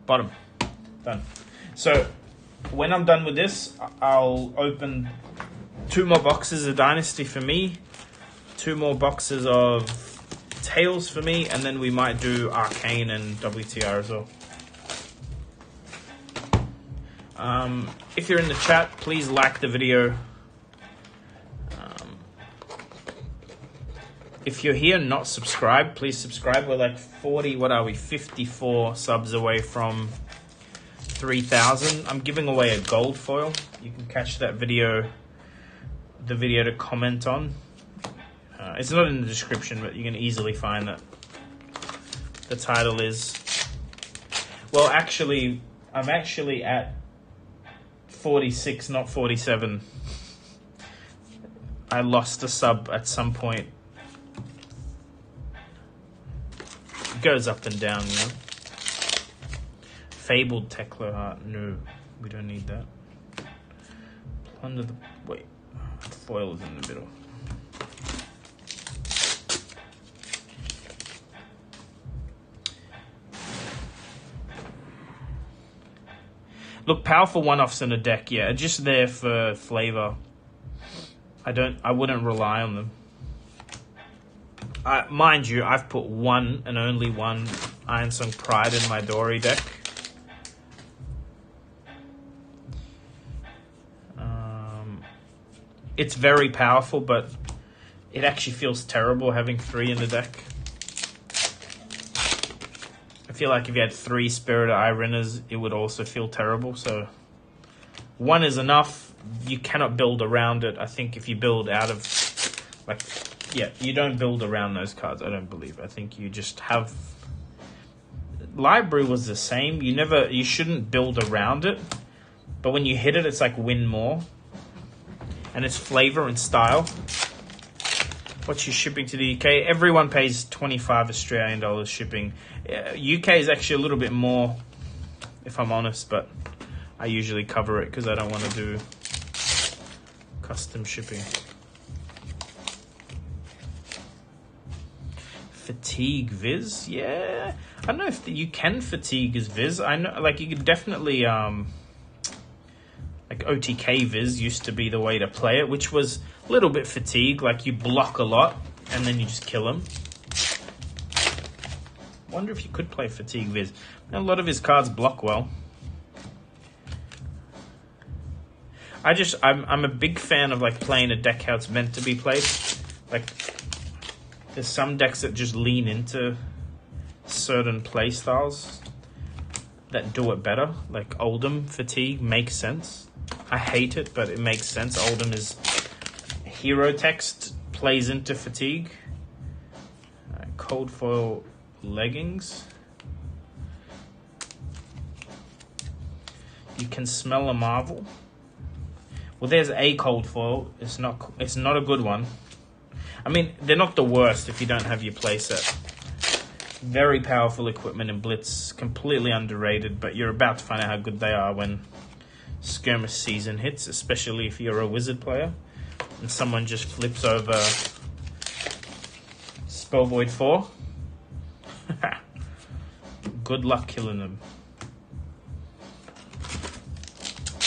Bottom. Done. So, when I'm done with this, I'll open 2 more boxes of Dynasty for me, 2 more boxes of Tails for me, and then we might do Arcane and WTR as well. If you're in the chat, please like the video. If you're here and not subscribed, please subscribe. We're like 54 subs away from 3,000. I'm giving away a gold foil. You can catch that video, the video to comment on. It's not in the description, but you can easily find that. The title is... Well, actually, I'm actually at 46, not 47. I lost a sub at some point. It goes up and down, you know. Fabled Tekla Heart. No, we don't need that. Plunder the... Wait. The foil is in the middle. Look, powerful one-offs in a deck, yeah, just there for flavor. I wouldn't rely on them. Mind you, I've put 1 and only 1 Ironsong Pride in my Dory deck. It's very powerful, but it actually feels terrible having 3 in the deck. I feel like if you had 3 Spirit of Irenners, it would also feel terrible. So 1 is enough. You cannot build around it. I think if you build out of, like, yeah, you don't build around those cards. I don't believe. I think you just have. Library was the same. You shouldn't build around it. But when you hit it, it's like win more. And it's flavor and style. What's your shipping to the UK? Everyone pays 25 Australian dollars shipping. UK is actually a little bit more, if I'm honest, but I usually cover it because I don't want to do custom shipping. Fatigue Viz? Yeah. I don't know if you can fatigue as Viz. I know, like, you could definitely, like OTK Viz used to be the way to play it, which was a little bit fatigue, like you block a lot and then you just kill them. Wonder if you could play Fatigue Viz. A lot of his cards block well. I'm a big fan of like playing a deck how it's meant to be played. Like there's some decks that just lean into certain play styles that do it better. Like Oldham Fatigue makes sense. I hate it, but it makes sense. Oldham is hero text, plays into Fatigue. Cold Foil Leggings. You can smell a marvel. Well, there's a Cold Foil. It's not a good one. I mean, they're not the worst if you don't have your playset. Very powerful equipment in Blitz. Completely underrated, but you're about to find out how good they are when skirmish season hits, especially if you're a wizard player and someone just flips over Spell Void 4. Good luck killing them.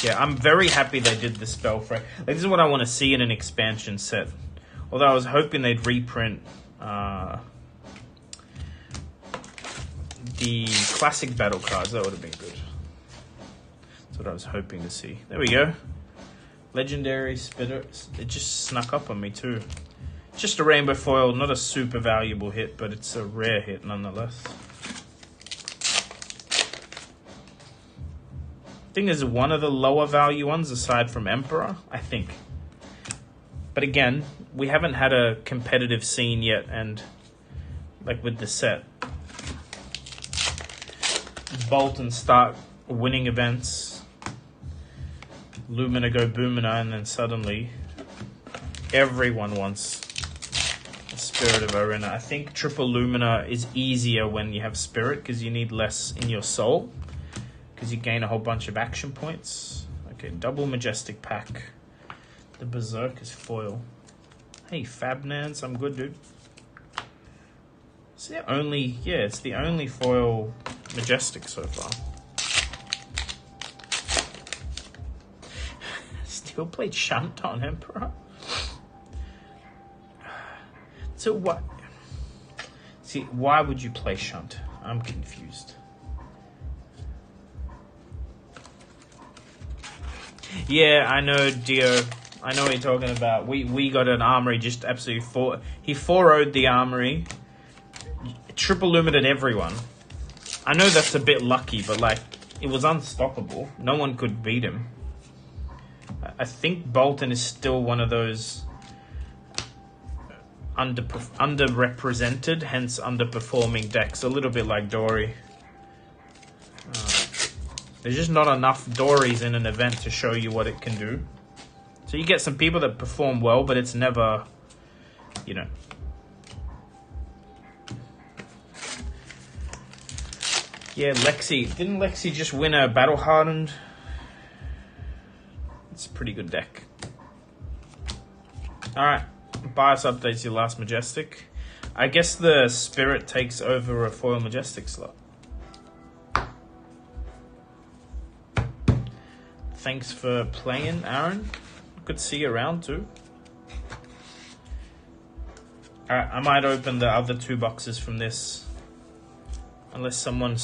Yeah, I'm very happy they did the spell frame. Like, this is what I want to see in an expansion set. Although I was hoping they'd reprint the classic battle cards. That would have been good. That's what I was hoping to see. There we go. Legendary Spitter. It just snuck up on me too. Just a rainbow foil, not a super valuable hit, but it's a rare hit nonetheless. I think this is one of the lower value ones aside from Emperor, I think. But again, we haven't had a competitive scene yet, and like with the set, Bolt and start winning events, Lumina go Boomina, and then suddenly everyone wants a Spirit of Arena. I think triple Lumina is easier when you have Spirit because you need less in your soul because you gain a whole bunch of action points. Okay, double Majestic pack. The Berserk is foil. Hey, Fabnance, I'm good, dude. It's the only, yeah, it's the only foil Majestic so far. Still played Shunt on Emperor. So what? See, why would you play Shunt? I'm confused. Yeah, I know, Dio. I know what you're talking about. We got an Armory just absolutely he 4-0'd the Armory. Triple limited everyone. I know that's a bit lucky, but like, it was unstoppable. No one could beat him. I think Bolton is still one of those underrepresented, hence underperforming decks. A little bit like Dory. There's just not enough Dories in an event to show you what it can do. So you get some people that perform well, but it's never, you know. Yeah, Lexi. Didn't Lexi just win a Battle Hardened? It's a pretty good deck. Alright. Bias updates your last Majestic. I guess the Spirit takes over a foil Majestic slot. Thanks for playing, Aaron. Good to see you around too. Alright, I might open the other 2 boxes from this. Unless someone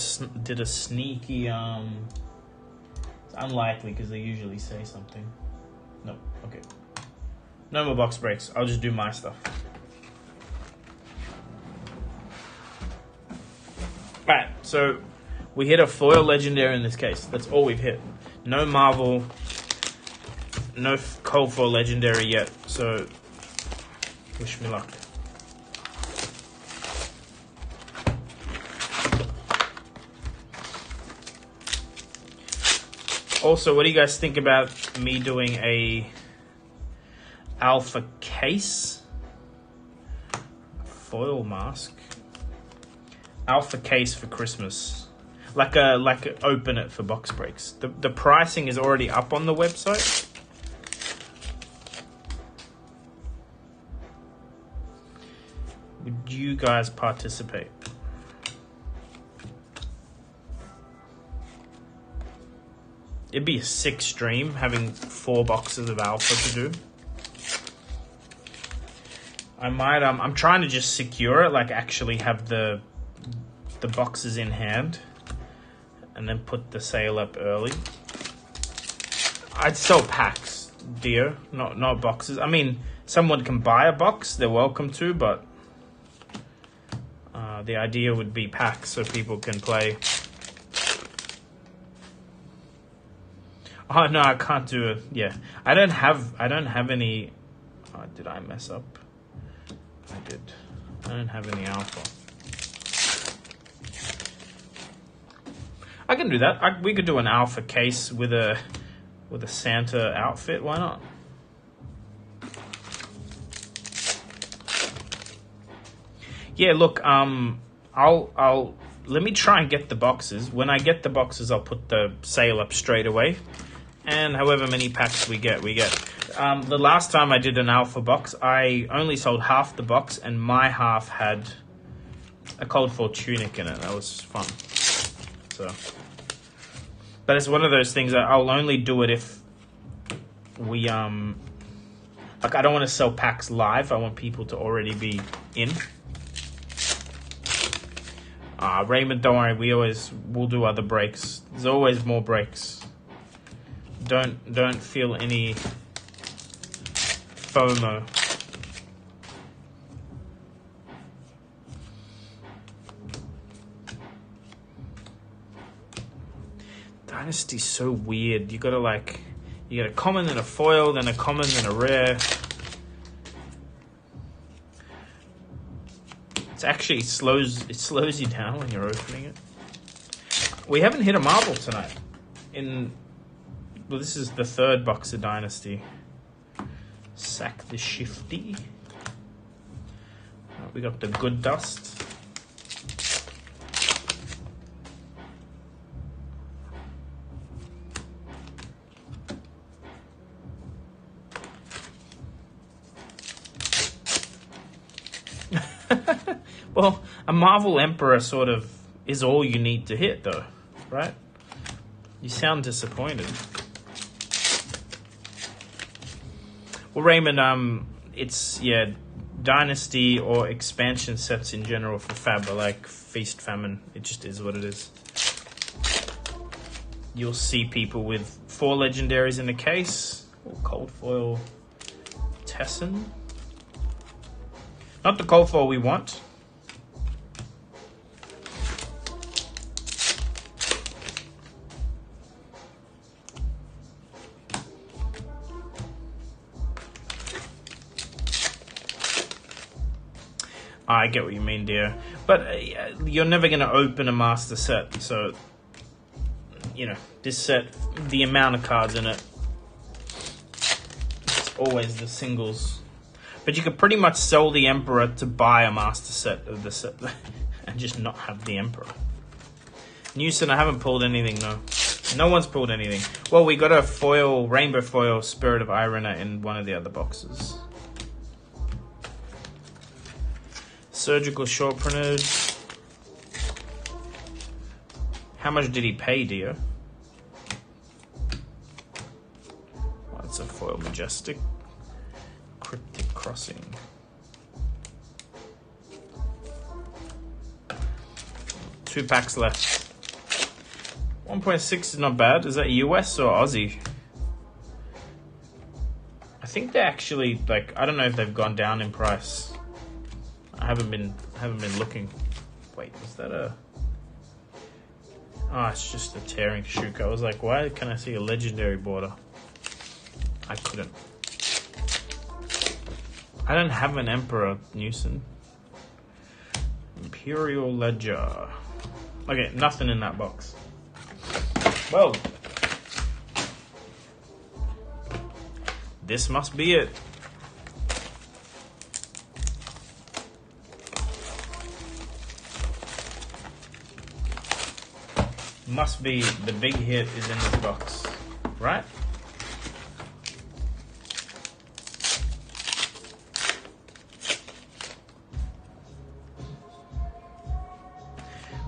did a sneaky... It's unlikely because they usually say something. No, okay. No more box breaks. I'll just do my stuff. Alright, so we hit a foil legendary in this case. That's all we've hit. No Marvel, no cold foil legendary yet, so wish me luck. Also, what do you guys think about me doing a alpha case? Foil mask. Alpha case for Christmas. Like a open it for box breaks. The pricing is already up on the website. Would you guys participate? It'd be a sick stream having 4 boxes of alpha to do. I might I'm trying to just secure it, like actually have the boxes in hand. And then put the sale up early. I'd sell packs, Dio, not boxes. I mean, someone can buy a box, they're welcome to, but the idea would be packs so people can play. Oh no, I can't do it. Yeah, I don't have any. Oh, did I mess up? I did. I don't have any alpha. I can do that. We could do an alpha case with a Santa outfit. Why not? Yeah. Look. I'll let me try and get the boxes. When I get the boxes, I'll put the sale up straight away. And however many packs we get, we get. The last time I did an alpha box, I only sold half the box, and my half had a cold foil tunic in it. That was fun. So, but it's one of those things that I'll only do it if we like I don't want to sell packs live. I want people to already be in. Raymond, don't worry. We'll do other breaks. There's always more breaks. Don't feel any FOMO. Dynasty's so weird. You get a common and a foil, then a common and a rare. It slows you down when you're opening it. We haven't hit a marble tonight. Well, this is the third box of Dynasty. Sack the Shifty. We got the Good Dust. Well, a Marvel Emperor sort of is all you need to hit, though, right? You sound disappointed. Well, Raymond, it's, yeah, Dynasty or expansion sets in general for Fab are like feast famine. It just is what it is. You'll see people with 4 legendaries in a case. Or cold foil Tessin. Not the cold foil we want. I get what you mean, dear. But you're never going to open a master set. So, you know, this set, the amount of cards in it, it's always the singles. But you could pretty much sell the Emperor to buy a master set of the set and just not have the Emperor. Newson, I haven't pulled anything, no. No one's pulled anything. Well, we got a foil, rainbow foil Spirit of Irina in one of the other boxes. Surgical short printed. How much did he pay, dear? Oh, it's a foil majestic. Cryptic Crossing. Two packs left. 1.6 is not bad. Is that US or Aussie? I think they actually, like, I don't know if they've gone down in price. I haven't been looking. Wait, was that a... Oh, it's just a tearing Shuka. I was like, why can I see a legendary border? I couldn't. I don't have an Emperor, Newson. Imperial Ledger. Okay, nothing in that box. Well, this must be it. Must be the big hit is in this box, right?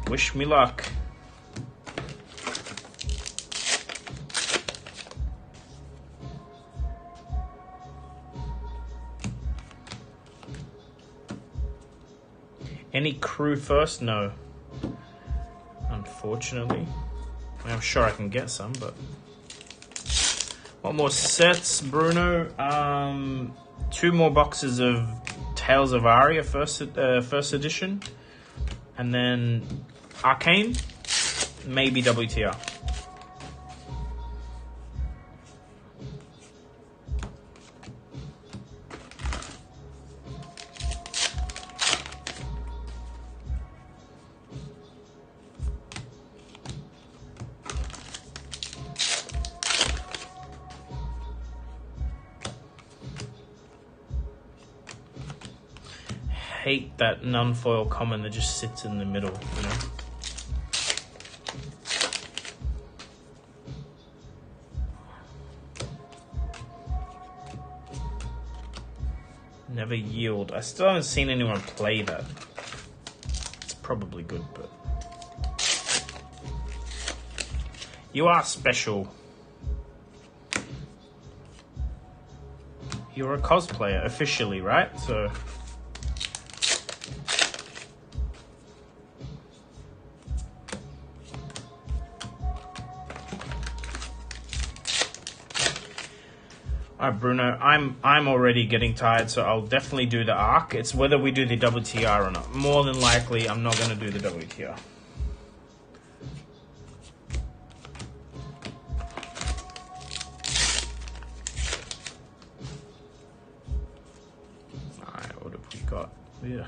Wish me luck. Any crew first? No. Unfortunately. I mean, I'm sure I can get some, but... What more sets, Bruno? 2 more boxes of Tales of Aria, first edition. And then Arcane, maybe WTR. Hate that non-foil common that just sits in the middle, you know? Never yield. I still haven't seen anyone play that. It's probably good, but... You are special. You're a cosplayer, officially, right? So... Alright, Bruno, I'm already getting tired, so I'll definitely do the Arc. It's whether we do the WTR or not. More than likely, I'm not going to do the WTR. Alright, what have we got? Yeah.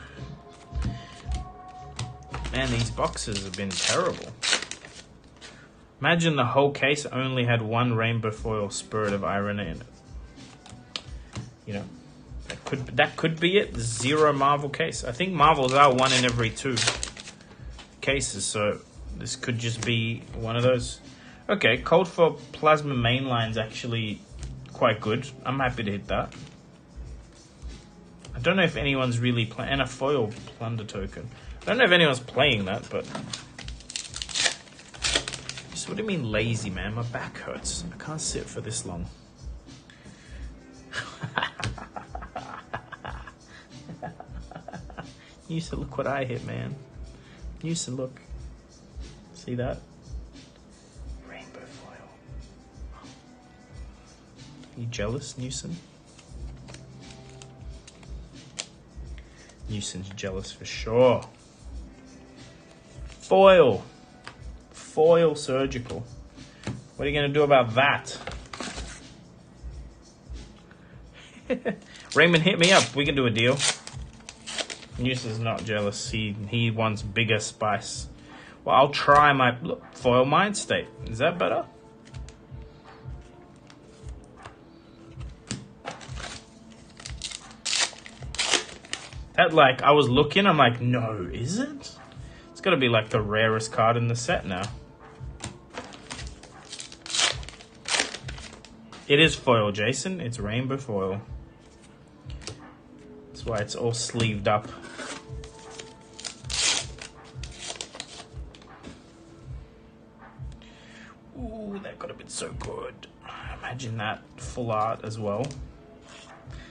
Man, these boxes have been terrible. Imagine the whole case only had one rainbow foil Spirit of Irony in it. You know, that could be it. 0 Marvel case. I think Marvels are 1 in every 2 cases, so this could just be one of those. Okay, Cold for Plasma Mainline's actually quite good. I'm happy to hit that. I don't know if anyone's really playing, and a foil Plunder Token. I don't know if anyone's playing that, but... What do you mean lazy, man? My back hurts. I can't sit for this long. Used to look what I hit, man. Used to look. See that? Rainbow foil. You jealous, Newson? Newson's jealous for sure. Foil. Foil surgical. What are you going to do about that? Raymond, hit me up. We can do a deal. Newson's not jealous. He wants bigger spice. Well, I'll try my... Look, foil Mind State. Is that better? That, like, I was looking, I'm like, no, is it? It's got to be, like, the rarest card in the set now. It is foil, Jason. It's rainbow foil. That's why it's all sleeved up. Ooh, that could have been so good. Imagine that full art as well.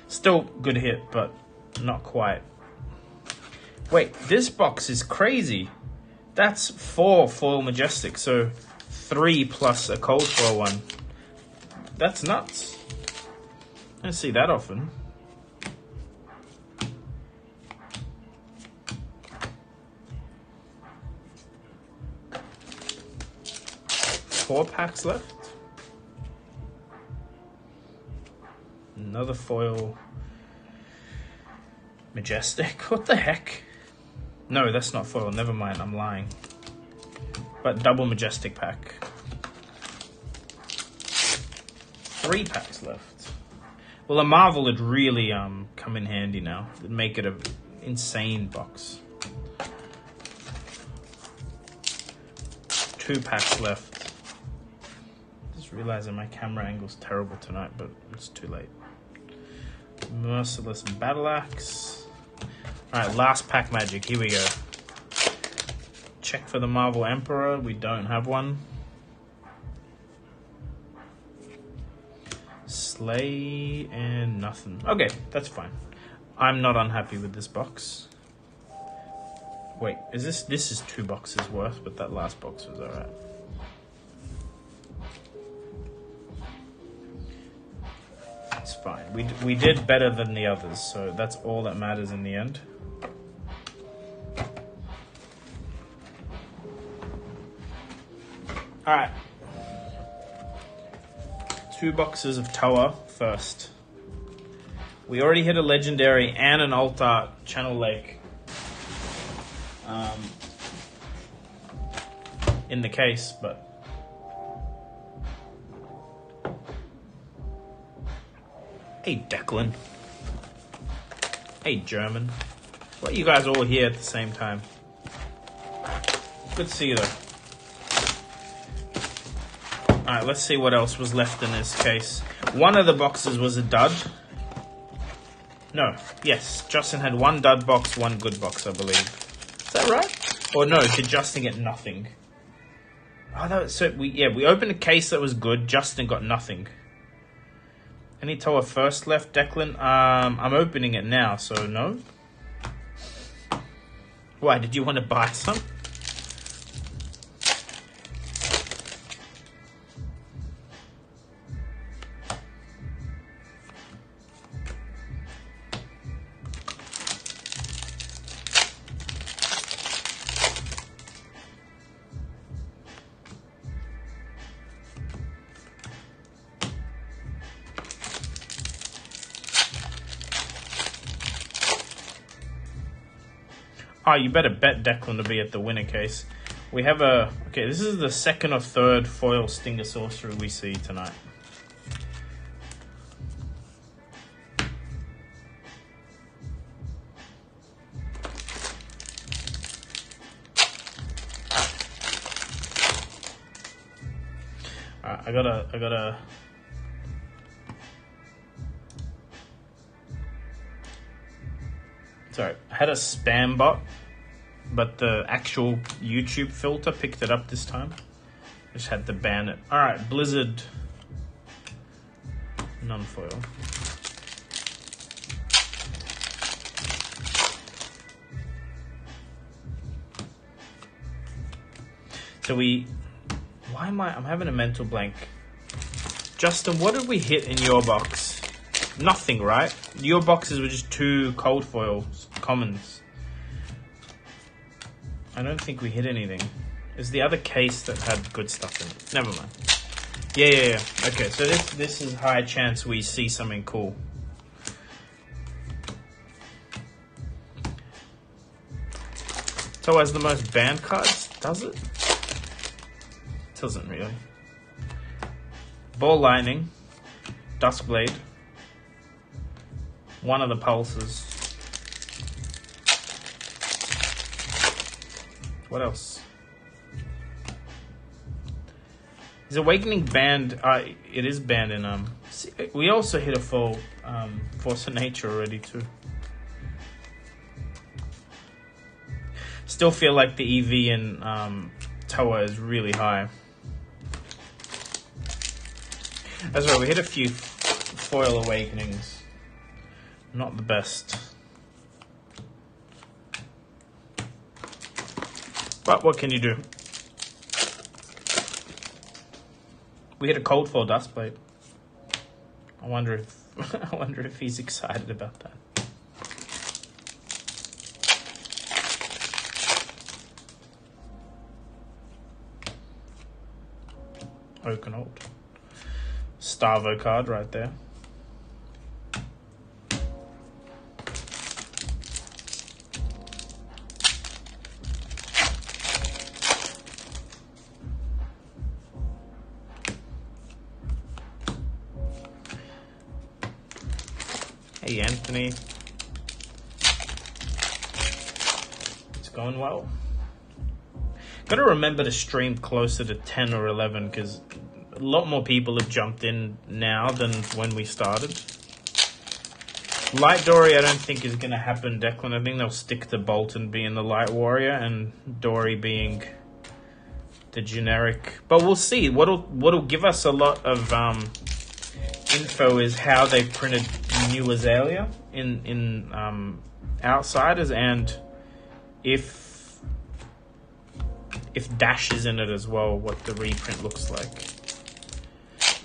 Still good hit, but not quite. Wait, this box is crazy. That's 4 foil Majestic, so 3 plus a cold foil one. That's nuts. I don't see that often. Four packs left. Another foil Majestic. What the heck? No, that's not foil. Never mind. I'm lying. But double Majestic pack. 3 packs left. Well, a Marvel would really come in handy now. It'd make it an insane box. 2 packs left. Just realizing my camera angle's terrible tonight, but it's too late. Merciless Battle Axe. Alright, last pack magic. Here we go. Check for the Marvel Emperor. We don't have one. Slay and nothing. Okay, that's fine. I'm not unhappy with this box. Wait, is this is 2 boxes worth, but that last box was alright. It's fine. We did better than the others, so that's all that matters in the end. Alright. 2 boxes of Toa first. We already hit a legendary and an alt art Channel Lake in the case, but hey Declan. Hey German. What are you guys all here at the same time? Good to see you though. Alright, let's see what else was left in this case. One of the boxes was a dud. No, yes, Justin had 1 dud box, 1 good box, I believe. Is that right? Or no, did Justin get nothing? Oh, no, so we opened a case that was good. Justin got nothing. Any Toa first left, Declan? I'm opening it now, so no. Why, did you want to buy some? Oh, you better bet Declan to be at the winner case. We have a... Okay, this is the second or third foil Stinger Sorcerer we see tonight. I gotta... Sorry, I had a spam bot, but the actual YouTube filter picked it up this time. Just had to ban it. Alright, Blizzard. Non-foil. So I'm having a mental blank. Justin, what did we hit in your box? Nothing, right? Your boxes were just 2 cold foils, commons. I don't think we hit anything. It's the other case that had good stuff in it. Never mind. Yeah. Okay, so this is high chance we see something cool. So has the most banned cards, does it? Doesn't really. Ball Lightning, Duskblade, one of the pulses. What else? Is Awakening banned? It is banned in we also hit a full Force of Nature already too. Still feel like the EV in Toa is really high. That's right, we hit a few foil Awakenings. Not the best. But what can you do? We hit a cold foil Duskblade. I wonder if he's excited about that. Oakenhold. Starvo card right there. Hey Anthony. It's going well. Gotta remember to stream closer to 10 or 11 because a lot more people have jumped in now than when we started. Light Dory I don't think is going to happen, Declan. I think they'll stick to Bolton being the Light Warrior and Dory being the generic. But we'll see. What'll give us a lot of info is how they printed New Azalea in Outsiders, and if Dash is in it as well, what the reprint looks like.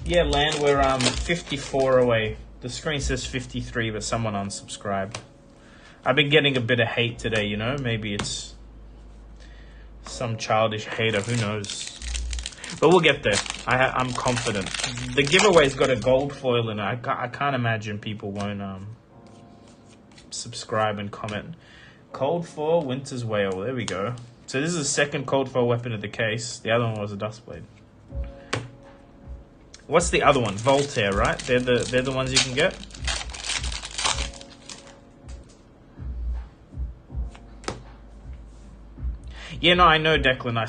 Yeah, Land, we're 54 away. The screen says 53, but someone unsubscribed. I've been getting a bit of hate today, you know? Maybe it's some childish hater, who knows? But we'll get there. I'm confident. The giveaway's got a gold foil in it. I can't imagine people won't subscribe and comment. Cold foil, Winter's Wail. There we go. So this is the second cold foil weapon of the case. The other one was a Duskblade. What's the other one? Voltaire, right? They're the ones you can get. Yeah, no, I know, Declan. I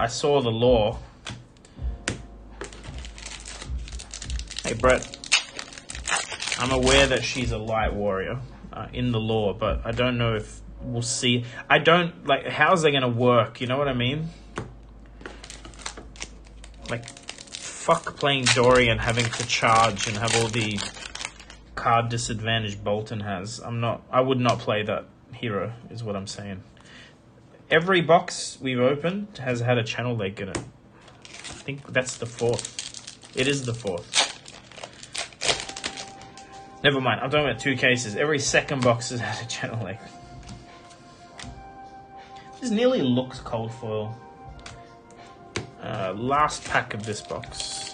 saw the lore. Hey, Brett. I'm aware that she's a light warrior in the lore, but I don't know if we'll see. I don't like. How's that gonna work? You know what I mean? Like, fuck playing Dory and having to charge and have all the card disadvantage Bolton has. I would not play that hero, is what I'm saying. Every box we've opened has had a channel lake in it. I think that's the 4th. It is the 4th. Never mind, I'm talking about 2 cases. Every second box has had a channel lake. This nearly looks cold foil. Last pack of this box.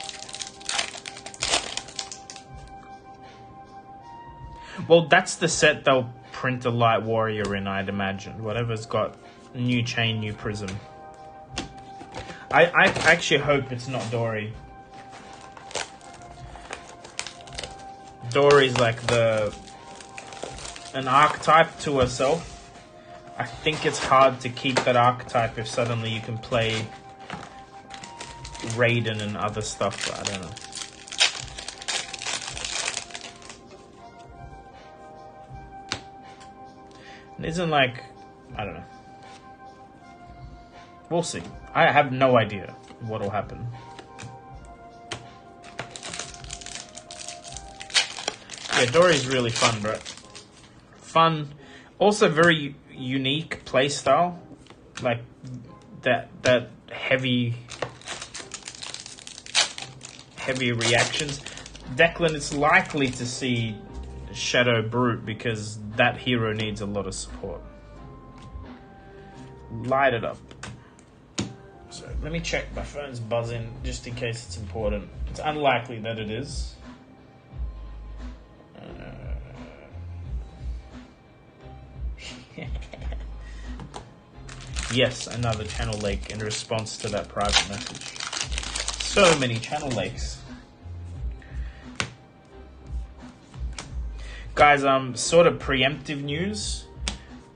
Well, that's the set they'll print a light warrior in, I'd imagine. Whatever's got new chain, new prism. I actually hope it's not Dory. Dory's like an archetype to herself. I think it's hard to keep that archetype if suddenly you can play Raiden and other stuff. I don't know. It isn't like, I don't know. We'll see. I have no idea what will happen. Yeah, Dory's really fun, bro. Fun. Also very unique playstyle. Like that heavy reactions. Declan is likely to see Shadow Brute because that hero needs a lot of support. Light it up. So let me check, my phone's buzzing just in case it's important. It's unlikely that it is. Yes, another channel lake in response to that private message. So many channel lakes. Guys, sort of preemptive news.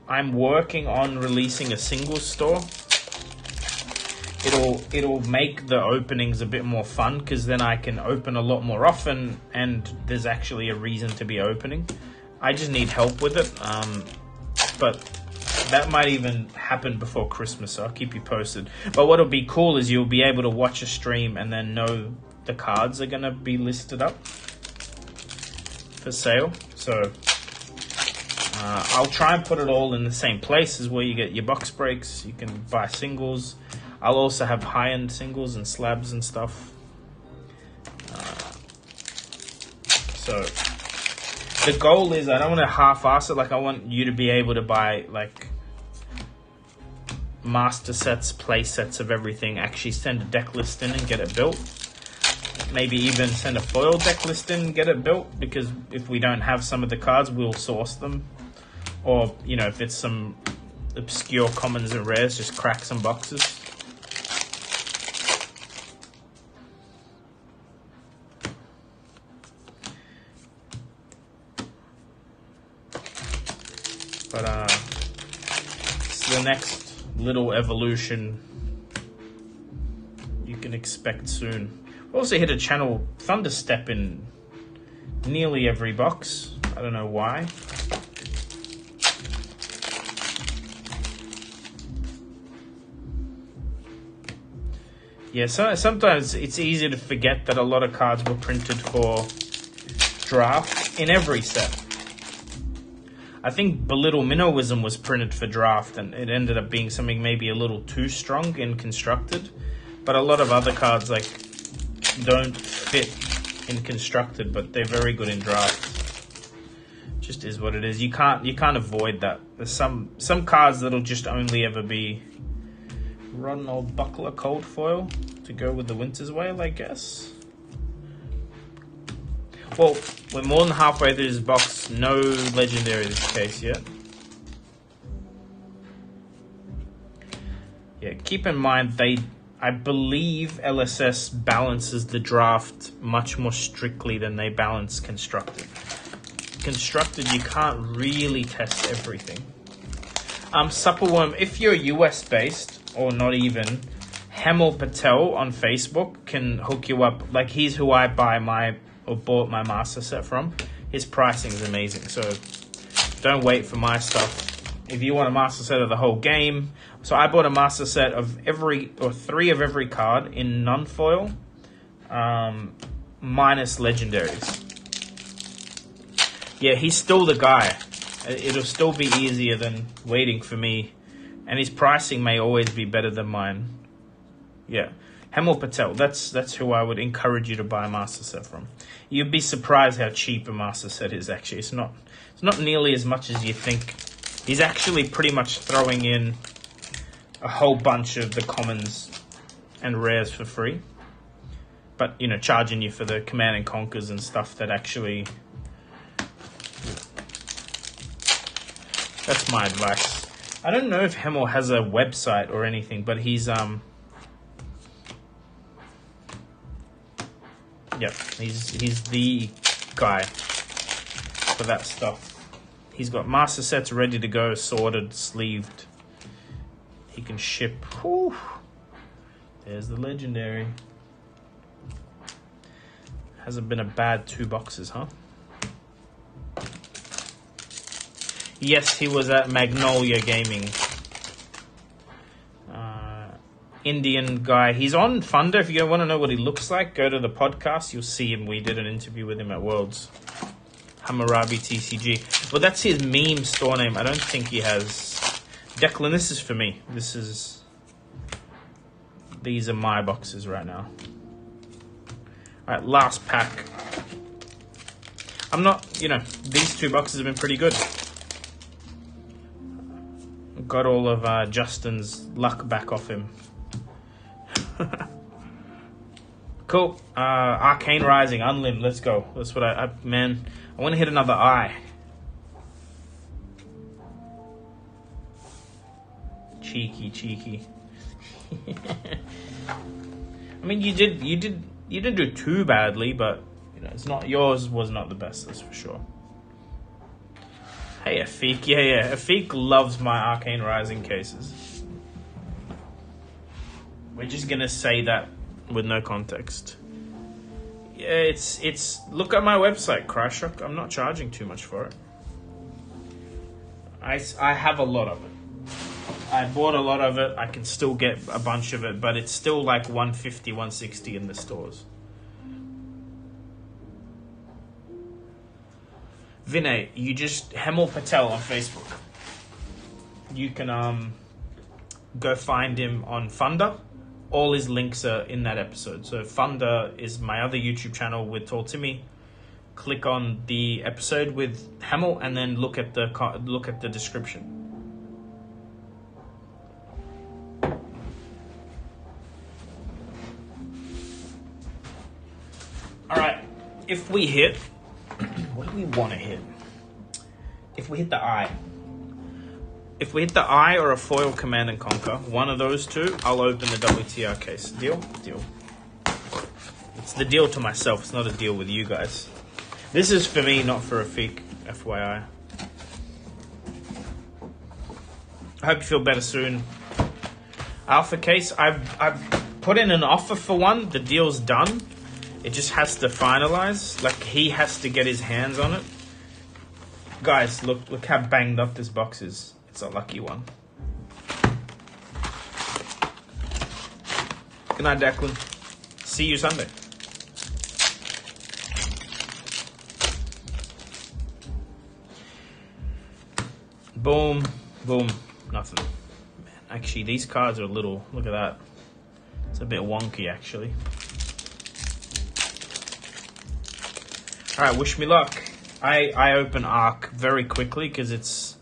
I'm working on releasing a singles store. It'll make the openings a bit more fun because then I can open a lot more often and there's actually a reason to be opening. I just need help with it. But that might even happen before Christmas, so I'll keep you posted. But what'll be cool is you'll be able to watch a stream and then know the cards are going to be listed up for sale. So I'll try and put it all in the same place as where you get your box breaks. You can buy singles. I'll also have high-end singles and slabs and stuff. So the goal is I don't want to half-ass it. Like I want you to be able to buy like master sets, play sets of everything. Actually send a deck list in and get it built. Maybe even send a foil deck list in and get it built, because if we don't have some of the cards, we'll source them. Or, you know, if it's some obscure commons and rares, just crack some boxes. But it's the next little evolution you can expect soon. We also hit a channel Thunderstep in nearly every box. I don't know why. Yeah, so sometimes it's easy to forget that a lot of cards were printed for draft in every set. I think Belittle Minnowism was printed for draft and it ended up being something maybe a little too strong in constructed. But a lot of other cards like don't fit in constructed, but they're very good in draft. Just is what it is. You can't avoid that. There's some cards that'll just only ever be Rotten Old Buckler Cold Foil to go with the Winter's Wail, I guess. Well, we're more than halfway through this box. No legendary this case yet. Yeah, keep in mind I believe LSS balances the draft much more strictly than they balance constructed. Constructed, you can't really test everything. Suppleworm, if you're US based or not even, Hemel Patel on Facebook can hook you up. Like, he's who I bought my master set from. His pricing is amazing, so don't wait for my stuff. If you want a master set of the whole game, so I bought a master set of 3 of every card in non-foil, minus legendaries. Yeah, he's still the guy. It'll still be easier than waiting for me, and his pricing may always be better than mine. Yeah, Hemel Patel. That's who I would encourage you to buy a master set from. You'd be surprised how cheap a master set is. Actually, it's not nearly as much as you think. He's actually pretty much throwing in a whole bunch of the commons and rares for free, but you know, charging you for the Command and Conquers and stuff that actually. That's my advice. I don't know if Hemel has a website or anything, but he's Yep, he's the guy for that stuff. He's got master sets ready to go, sorted, sleeved. He can ship. Whew. There's the legendary. Hasn't been a bad 2 boxes, huh? Yes, he was at Magnolia Gaming. Indian guy. He's on Thunder. If you want to know what he looks like, go to the podcast. You'll see him. We did an interview with him at Worlds. FABTCG. Well, that's his meme store name. I don't think he has... Declan, this is for me. These are my boxes right now. Alright, last pack. I'm not... these 2 boxes have been pretty good. Got all of Justin's luck back off him. Cool. Arcane Rising, Unlim, let's go. That's what I want to hit another eye. Cheeky. I mean, you didn't do too badly, but it's not, yours was not the best, that's for sure. Hey, Afik, yeah, Afik loves my Arcane Rising cases. We're just gonna say that with no context. Yeah, it's. Look at my website, Cryshock. I'm not charging too much for it. I have a lot of it. I bought a lot of it. I can still get a bunch of it, but it's still like 150, 160 in the stores. Vinay, you just Hemal Patel on Facebook. You can go find him on Thunder. All his links are in that episode. So Thunder is my other YouTube channel with Tall Timmy. Click on the episode with Hemal and then look at the description. All right, if we hit, what do we want to hit? If we hit the eye. If we hit the eye or a foil Command and Conquer, one of those 2, I'll open the WTR case. Deal? Deal. It's the deal to myself. It's not a deal with you guys. This is for me, not for Afik, FYI. I hope you feel better soon. Alpha case, I've put in an offer for one. The deal's done. It just has to finalize. Like, he has to get his hands on it. Guys, look how banged up this box is. It's a lucky one. Good night, Declan. See you Sunday. Boom, boom, nothing. Man, actually, these cards are a little... Look at that. It's a bit wonky, actually. Alright, wish me luck. I open Arc very quickly because it's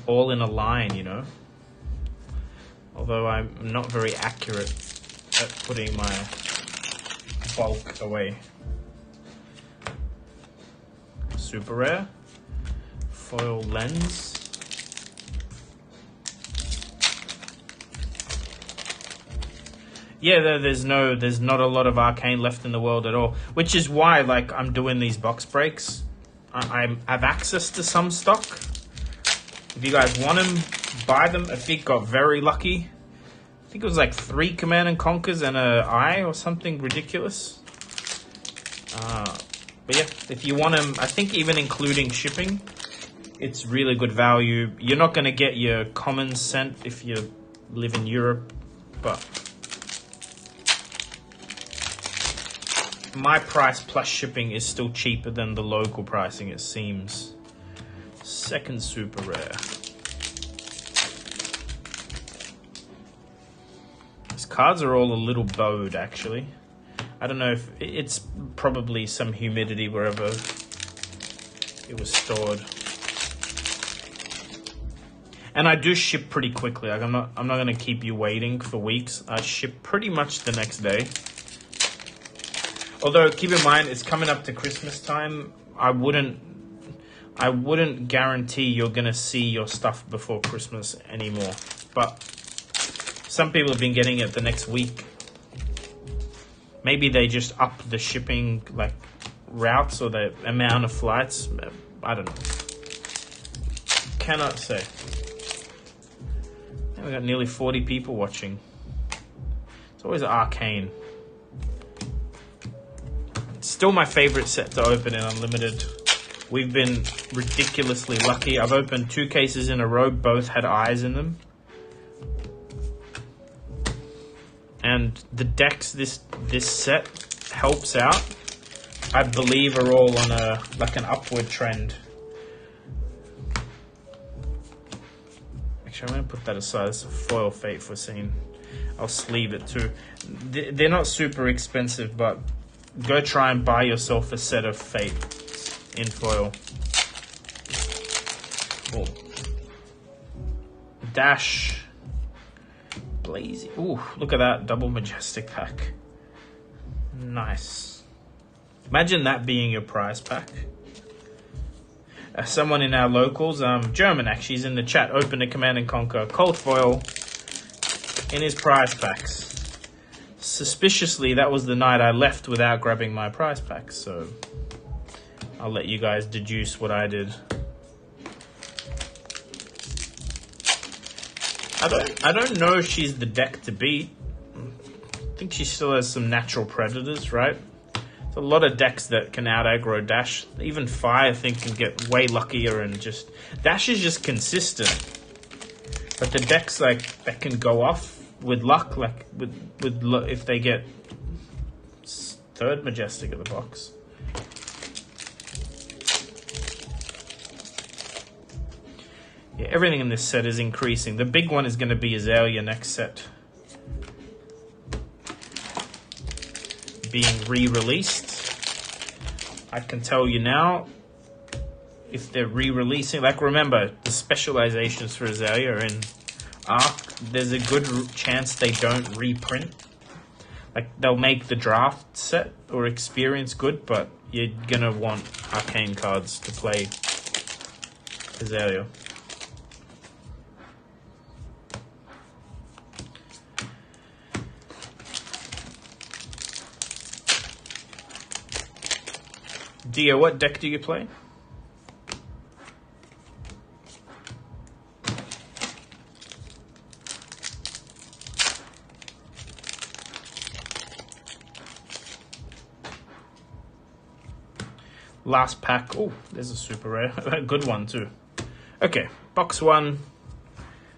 all in a line, Although I'm not very accurate at putting my bulk away. Super rare. Foil lens. Yeah, there's not a lot of Arcane left in the world at all, which is why I'm doing these box breaks. I have access to some stock. If you guys want them, buy them. Afik got very lucky. I think it was like 3 Command and Conquers and an eye or something ridiculous. But yeah, if you want them, I think even including shipping, it's really good value. You're not going to get your common scent if you live in Europe, but my price plus shipping is still cheaper than the local pricing, it seems. Second super rare. These cards are all a little bowed, actually. I don't know if it's probably some humidity wherever it was stored. And I do ship pretty quickly. I'm not going to keep you waiting for weeks. I ship pretty much the next day. Although, keep in mind, it's coming up to Christmas time. I wouldn't guarantee you're going to see your stuff before Christmas anymore. But some people have been getting it the next week. Maybe they just up the shipping like routes or the amount of flights. I don't know. Cannot say. And we got nearly 40 people watching. It's always Arcane. It's still my favorite set to open in Unlimited. We've been ridiculously lucky. I've opened 2 cases in a row. Both had eyes in them. And the decks this set helps out, I believe, are all on an upward trend. Actually, I'm going to put that aside. It's a foil Fate Foreseen. I'll sleeve it too. They're not super expensive, but go try and buy yourself a set of Fate in foil. Cool. Dash. Blazy. Ooh, look at that double Majestic pack. Nice. Imagine that being your prize pack. Someone in our locals, German actually, is in the chat, opened a Command & Conquer cold foil in his prize packs. Suspiciously, that was the night I left without grabbing my prize packs, so I'll let you guys deduce what I did. I don't know if she's the deck to beat. I think she still has some natural predators, right? There's a lot of decks that can out aggro Dash. Even Fire, I think, can get way luckier and just... Dash is just consistent. But the decks like that can go off with luck, like if they get 3rd Majestic of the box. Yeah, everything in this set is increasing. The big one is going to be Aria next set. Being re-released. I can tell you now, if they're re-releasing, like remember, the specializations for Aria are in Arc. There's a good chance they don't reprint. Like, they'll make the draft set or experience good, but you're going to want Arcane cards to play Aria. Dio, what deck do you play? Last pack. Oh, there's a super rare. A good one too. Okay, box 1.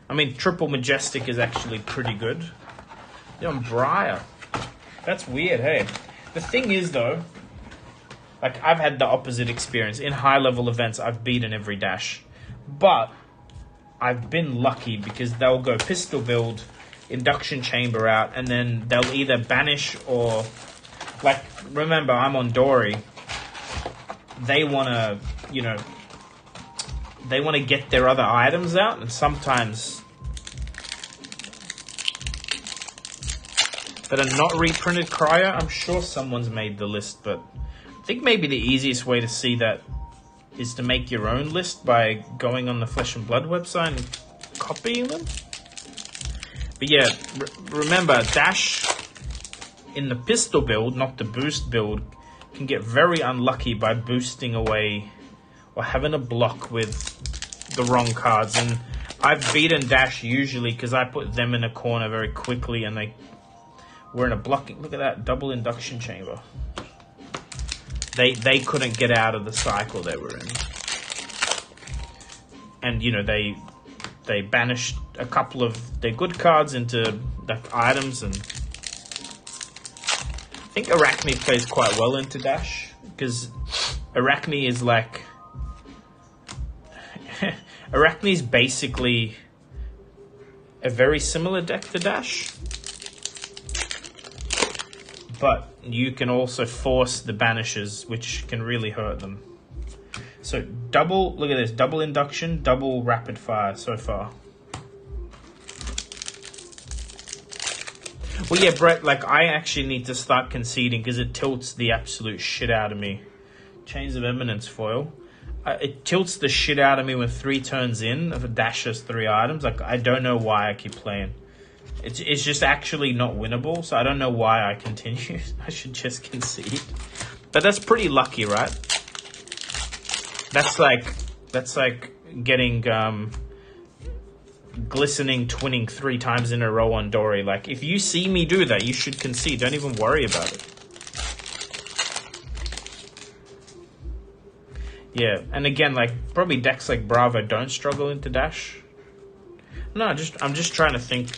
I mean, triple Majestic is actually pretty good. On Briar. That's weird, hey. The thing is, though, like, I've had the opposite experience. In high-level events, I've beaten every Dash. But I've been lucky because they'll go pistol build, induction chamber out, and then they'll either banish or... Like, remember, I'm on Dory. They want to, you know... They want to get their other items out, and sometimes... that are not reprinted Cryo. I'm sure someone's made the list, but... I think maybe the easiest way to see that is to make your own list by going on the Flesh and Blood website and copying them. But yeah, remember, Dash in the pistol build, not the boost build, can get very unlucky by boosting away or having a block with the wrong cards. And I've beaten Dash usually because I put them in a corner very quickly and they were in a blocking. Look at that, double induction chamber. They couldn't get out of the cycle they were in. And, you know, they banished a couple of their good cards into like items, and I think Arachne plays quite well into Dash, because Arachne is like... Arachne is basically a very similar deck to Dash. But you can also force the banishes, which can really hurt them. So double, look at this, double induction, double rapid fire so far. Well, yeah, Brett, like, I actually need to start conceding because it tilts the absolute shit out of me. Chains of Eminence foil. It tilts the shit out of me when 3 turns in. If it dashes 3 items, like, I don't know why I keep playing. It's just actually not winnable, so I don't know why I continue. I should just concede. But that's pretty lucky, right? That's like getting glistening twinning 3 times in a row on Dory. Like, if you see me do that, you should concede. Don't even worry about it. Yeah, and again, like, probably decks like Bravo don't struggle into dash. No, I'm just trying to think.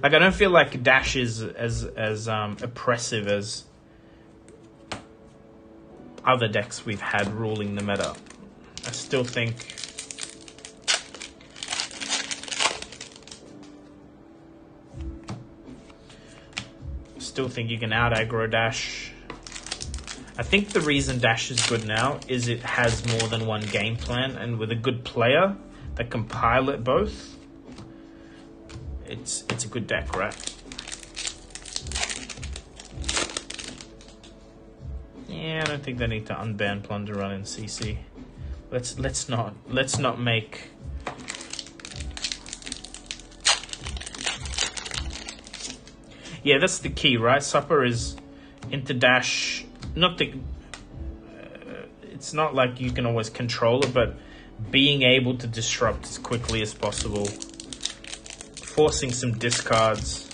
Like, I don't feel like dash is as oppressive as other decks we've had ruling the meta. I still think you can out aggro dash. I think the reason dash is good now is it has more than one game plan, and with a good player that can pilot both, it's a good deck, right? Yeah, I don't think they need to unban Plunder Run in CC. Let's not make. Yeah, that's the key, right? Supper is into dash. Not the. It's not like you can always control it, but being able to disrupt as quickly as possible, forcing some discards.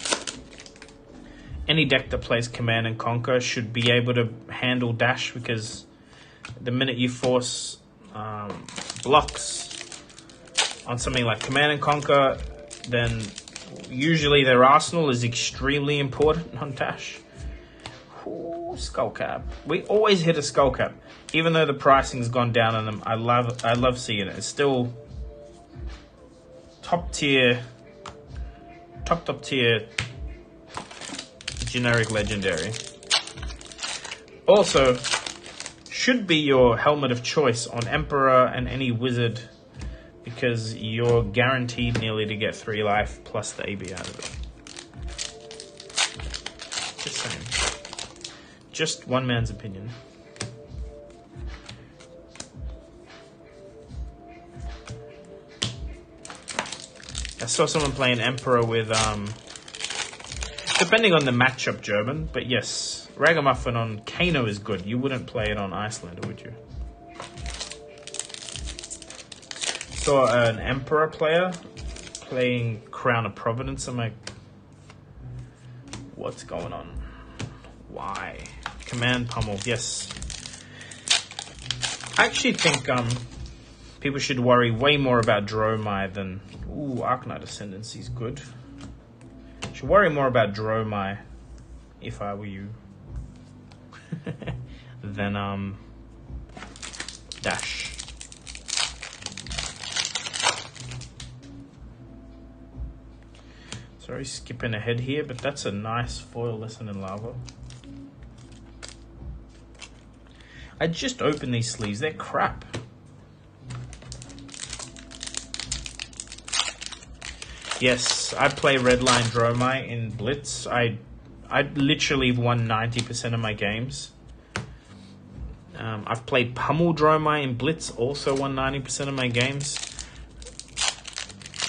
Any deck that plays Command and Conquer should be able to handle dash, because the minute you force blocks on something like Command and Conquer, then usually their arsenal is extremely important on dash. Ooh, skull cap. We always hit a skull cap, even though the pricing's gone down on them. I love seeing it. It's still top tier generic legendary. Also, should be your helmet of choice on Emperor and any wizard, because you're guaranteed nearly to get 3 life plus the AB out of it. Just saying. Just one man's opinion. I saw someone playing Emperor with depending on the matchup, German, but yes, Ragamuffin on Kano is good. You wouldn't play it on Icelander, would you? Saw an Emperor player playing Crown of Providence. I'm like, what's going on? Why? Command pummel, yes. I actually think people should worry way more about Dromai than... Ooh, Arknight Ascendancy is good. Should worry more about Dromai, if I were you, than Dash. Sorry, skipping ahead here, but that's a nice foil Lesson in Lava. I just opened these sleeves, they're crap. Yes, I play Redline Dromai in Blitz. I literally won 90% of my games. I've played Pummel Dromai in Blitz, also won 90% of my games.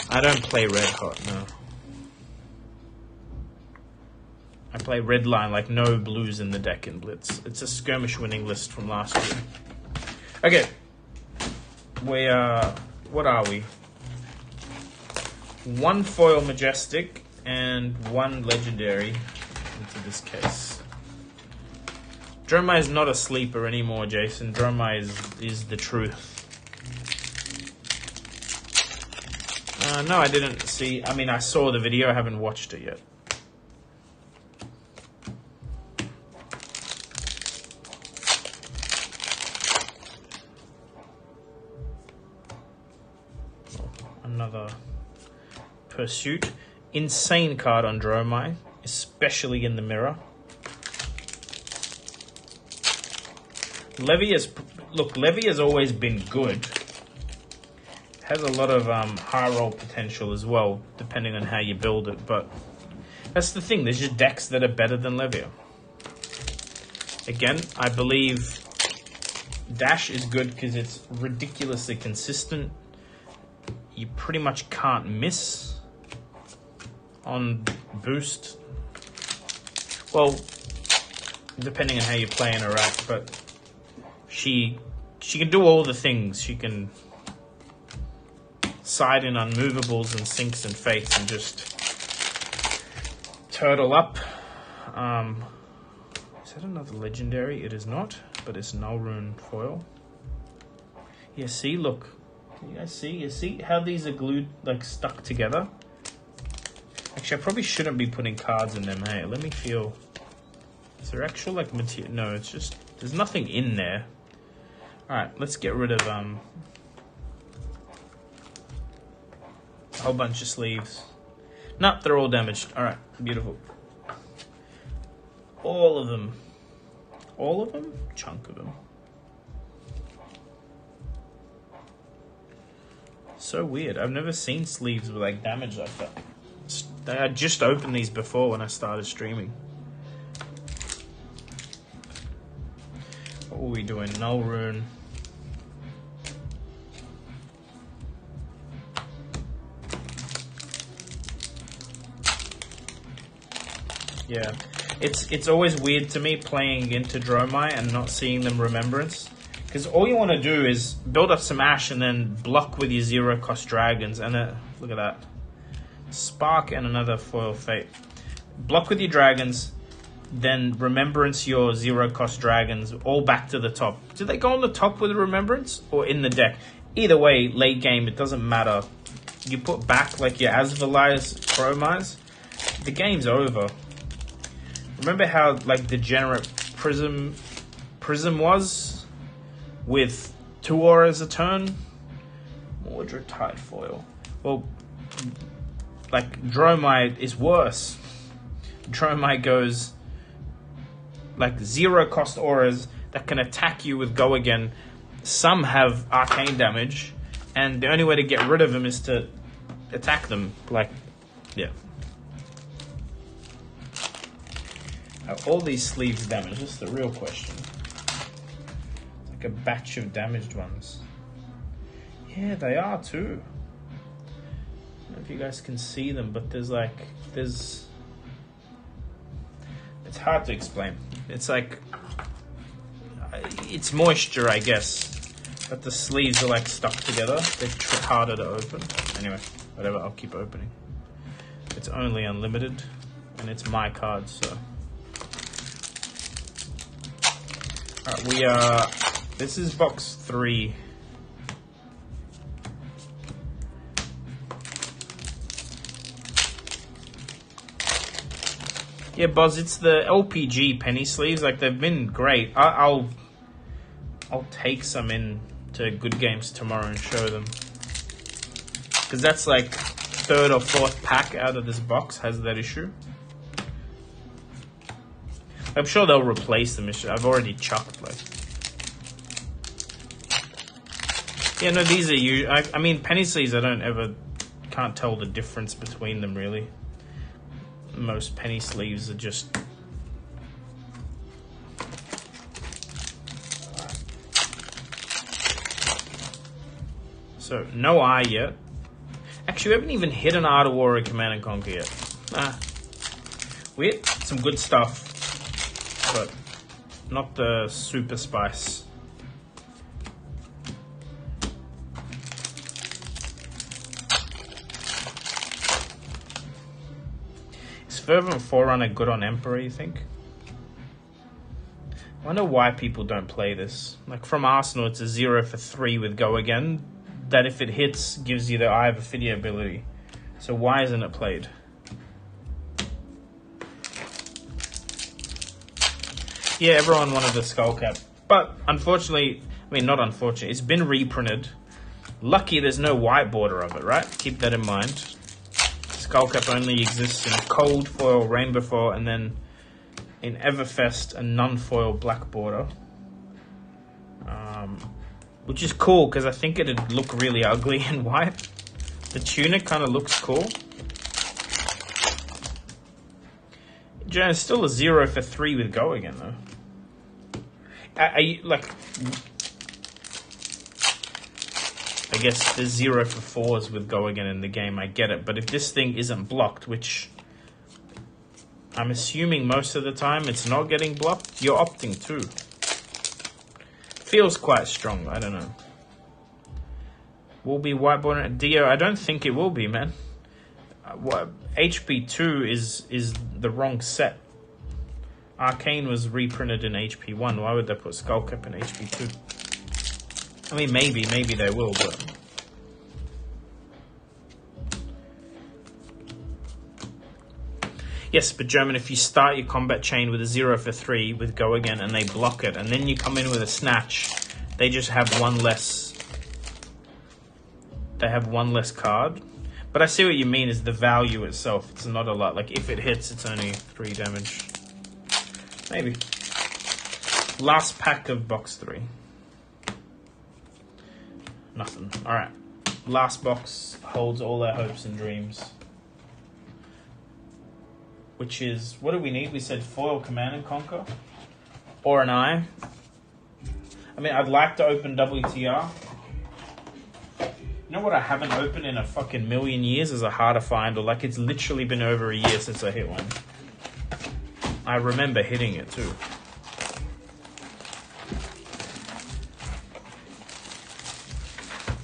I don't play Red Hot, no. I play Redline, like no blues in the deck in Blitz. It's a skirmish winning list from last year. Okay. What are we? 1 foil Majestic and 1 legendary into this case. Dromai is not a sleeper anymore, Jason. Dromai is the truth. No, I didn't see. I mean, I saw the video. I haven't watched it yet. Another Pursuit. Insane card on Dromai, especially in the mirror. Levy has always been good. Has a lot of high roll potential as well, depending on how you build it, but that's the thing, there's just decks that are better than Levia. Again, I believe Dash is good because it's ridiculously consistent. you pretty much can't miss on boost. Well, depending on how you're playing her at, but she can do all the things. She can side in unmovables and sinks and fates and just turtle up. Is that another legendary? It is not, but it's null rune foil. Yeah, see, look. Can you guys see? You see how these are glued, like stuck together? Actually, I probably shouldn't be putting cards in them. Hey, let me feel. Is there actual like material? No, it's just there's nothing in there. All right, let's get rid of a whole bunch of sleeves. Nope, they're all damaged. All right, beautiful. All of them. All of them? Chunk of them. So weird. I've never seen sleeves with like damage like that. I just opened these before when I started streaming. What were we doing? Null rune. Yeah. It's always weird to me playing into Dromai and not seeing them Remembrance. Because all you want to do is build up some Ash and then block with your 0-cost dragons. And look at that. Spark and another foil fate. Block with your dragons, then Remembrance your 0-cost dragons all back to the top. Do they go on the top with Remembrance or in the deck? Either way, late game, it doesn't matter. You put back like your Asvali's Chromais, the game's over. Remember how like degenerate Prism was with 2 auras a turn? Mordred Tide foil. Well, like Dromai is worse. Dromai goes like 0-cost auras that can attack you with Go Again. Some have arcane damage, and the only way to get rid of them is to attack them. Like, yeah. Are all these sleeves damaged? That's the real question. It's like a batch of damaged ones. Yeah, they are too. I don't know if you guys can see them, but there's it's hard to explain. It's like it's moisture, I guess, but the sleeves are like stuck together. They're harder to open. Anyway, whatever. I'll keep opening. It's only unlimited, and it's my card, so. Alright, this is box 3. Yeah, Buzz, it's the LPG penny sleeves. Like, they've been great. I'll take some in to Good Games tomorrow and show them. Because that's like 3rd or 4th pack out of this box has that issue. I'm sure they'll replace them. I've already chucked, like. Yeah, no, these are I mean, penny sleeves, can't tell the difference between them, really. Most penny sleeves are just... So, no eye yet. Actually, we haven't even hit an Art of War Command and Conquer yet. We hit some good stuff. But not the super spice. Is Fervent Forerunner good on Emperor, you think? I wonder why people don't play this. Like from Arsenal, it's a 0 for 3 with Go Again. That if it hits, gives you the Eye of Ophidia ability. So why isn't it played? Yeah, everyone wanted the skull cap. But unfortunately, I mean, not unfortunately, it's been reprinted. Lucky there's no white border of it, right? Keep that in mind. Skull cap only exists in cold foil, rainbow foil, and then in Everfest, a non-foil black border. Which is cool, because I think it'd look really ugly in white. The tunic kind of looks cool. It's still a 0 for 3 with Go Again, though. Are guess there's 0 for 4s with Go Again in the game, I get it. But if this thing isn't blocked, which I'm assuming most of the time it's not getting blocked, you're opting to. Feels quite strong, I don't know. Will be whiteboard at Dio? I don't think it will be, man. HP 2 is the wrong set. Arcane was reprinted in HP 1. Why would they put Skullcap in HP 2? I mean, maybe they will, but... Yes, but German, if you start your combat chain with a 0 for 3 with Go Again and they block it, and then you come in with a Snatch, they just have one less... They have one less card. But I see what you mean is the value itself. It's not a lot. Like, if it hits, it's only 3 damage. Maybe. Last pack of box 3. Nothing. Alright. Last box holds all our hopes and dreams. Which is, what do we need? We said foil Command and Conquer. Or an eye. I mean, I'd like to open WTR. You know what I haven't opened in a fucking million years is a Hard to Find, or like it's literally been over a year since I hit one. I remember hitting it too.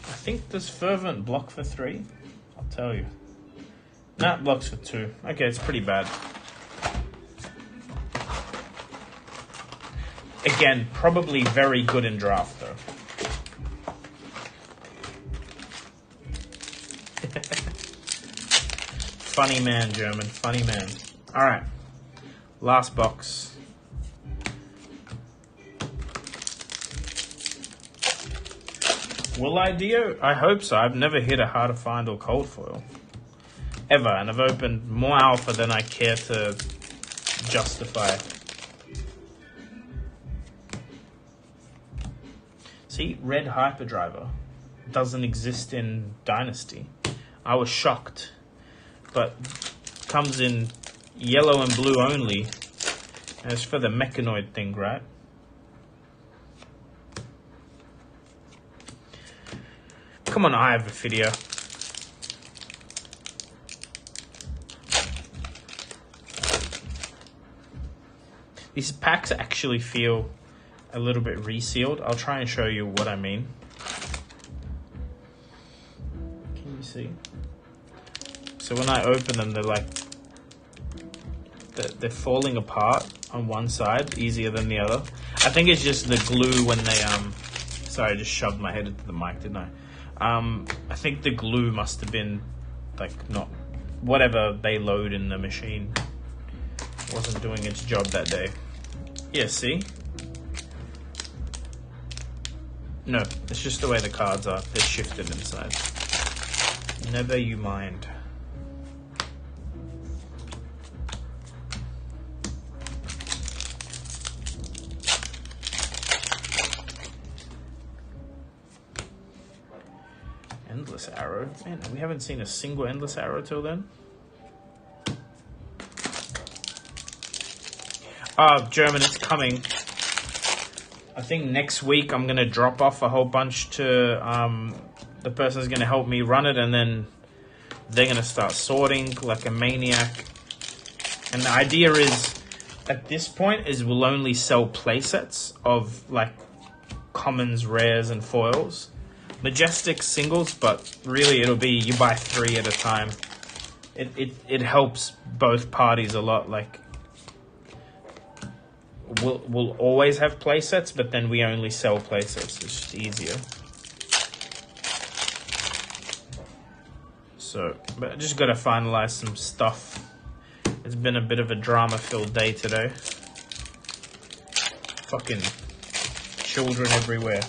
I think does Fervent block for 3? I'll tell you. Nah, blocks for 2. Okay, it's pretty bad. Again, probably very good in draft though. Funny man, German. Funny man. Alright. Last box. Will I, Dio? I hope so. I've never hit a Hard to Find or cold foil. Ever. And I've opened more alpha than I care to justify. See, red hyperdriver doesn't exist in Dynasty. I was shocked. But comes in yellow and blue only. And it's for the mechanoid thing, right? Come on, I have a video. These packs actually feel a little bit resealed. I'll try and show you what I mean. Can you see? So when I open them, they're like, they're falling apart on one side, easier than the other. I think it's just the glue when they, sorry, I just shoved my head into the mic, didn't I? I think the glue must have been, like, not, whatever they load in the machine wasn't doing its job that day. Yeah, see? No, it's just the way the cards are. They're shifted inside. Never you mind. Endless Arrow. Man, we haven't seen a single Endless Arrow till then. German, it's coming. I think next week I'm going to drop off a whole bunch to the person's going to help me run it, and then they're going to start sorting like a maniac. And the idea is, at this point, is we'll only sell playsets of like commons, rares, and foils. Majestic singles, but really it'll be you buy 3 at a time. It helps both parties a lot. Like we'll always have playsets, but then we only sell playsets. It's just easier. So, but I just got to finalize some stuff. It's been a bit of a drama-filled day today. Fucking children everywhere.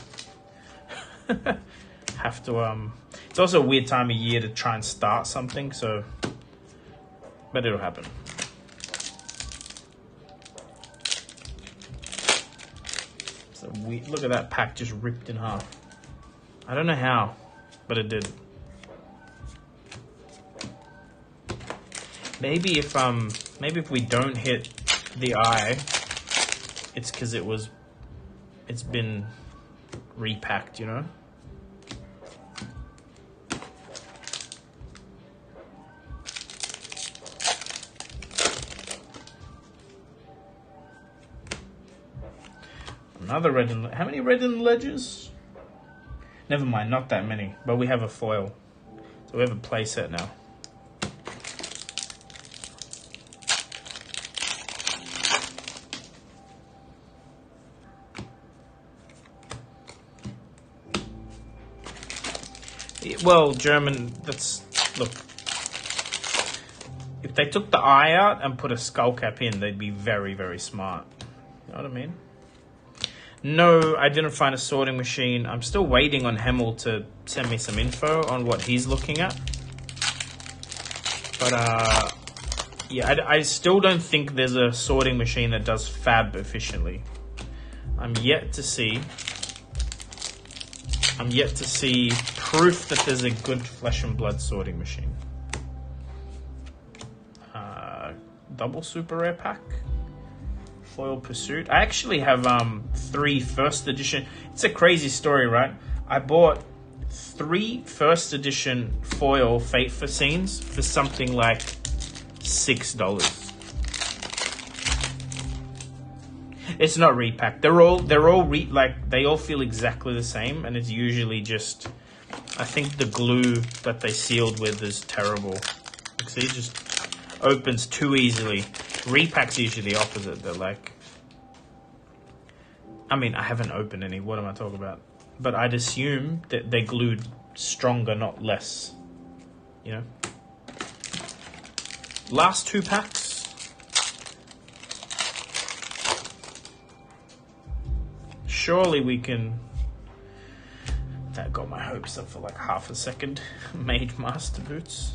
Have to it's also a weird time of year to try and start something, so but it'll happen. So look at that pack just ripped in half. I don't know how, but it did. Maybe if we don't hit the eye, it's because it's been repacked, you know. Another red and... How many red and ledgers? Never mind, not that many. But we have a foil. So we have a play set now. Well, German, that's... Look. If they took the eye out and put a skull cap in, they'd be very, very smart. You know what I mean? No, I didn't find a sorting machine. I'm still waiting on Hemel to send me some info on what he's looking at. But, yeah, I still don't think there's a sorting machine that does fab efficiently. I'm yet to see proof that there's a good flesh and blood sorting machine. Double super rare pack. Foil Pursuit. I actually have 3 first edition. It's a crazy story, right? I bought 3 first edition foil Fate for Scenes for something like $6. It's not repacked. They're all they all feel exactly the same, and it's usually just, I think the glue that they sealed with is terrible. See, it just opens too easily. Repacks usually the opposite. They're like, I mean, I haven't opened any. What am I talking about? But I'd assume that they're glued stronger, not less. You know. Last 2 packs. Surely we can... That got my hopes up for like half a second. Made Master Boots.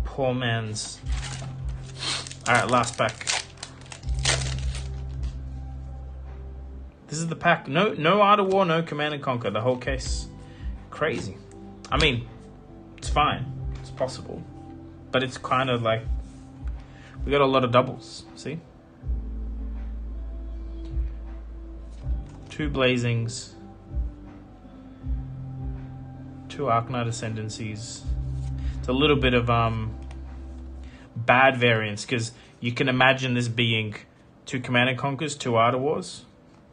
Poor man's... Alright, last pack. This is the pack. No Art of War, no Command and Conquer. The whole case. Crazy. I mean, it's fine. It's possible. But it's kind of like... We got a lot of doubles, see? 2 Blazings. 2 Arknight Ascendancies. It's a little bit of bad variance, because you can imagine this being 2 Command and Conquers, 2 Art of Wars.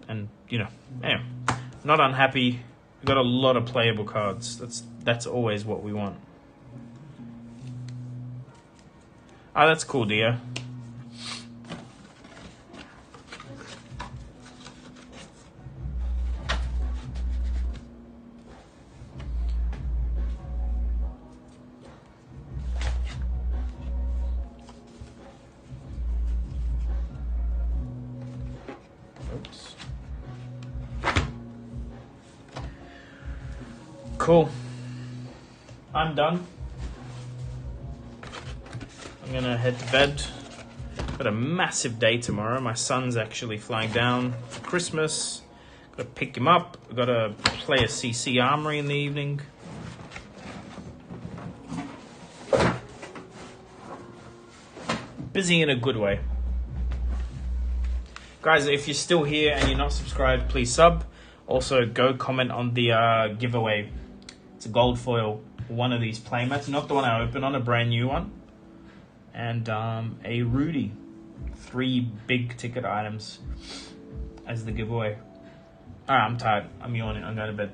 And, you know, anyway, not unhappy. We've got a lot of playable cards. That's always what we want. Oh, that's cool, dear. Oops. Cool. I'm done. I'm gonna head to bed. Got a massive day tomorrow. My son's actually flying down for Christmas. Gotta pick him up. Gotta play a CC Armory in the evening. Busy in a good way. Guys, if you're still here and you're not subscribed, please sub. Also, go comment on the giveaway. It's a gold foil, one of these playmats. Not the one I opened on, a brand new one. And a Rudy. 3 big ticket items as the giveaway. Alright, I'm tired. I'm yawning. I'm going to bed.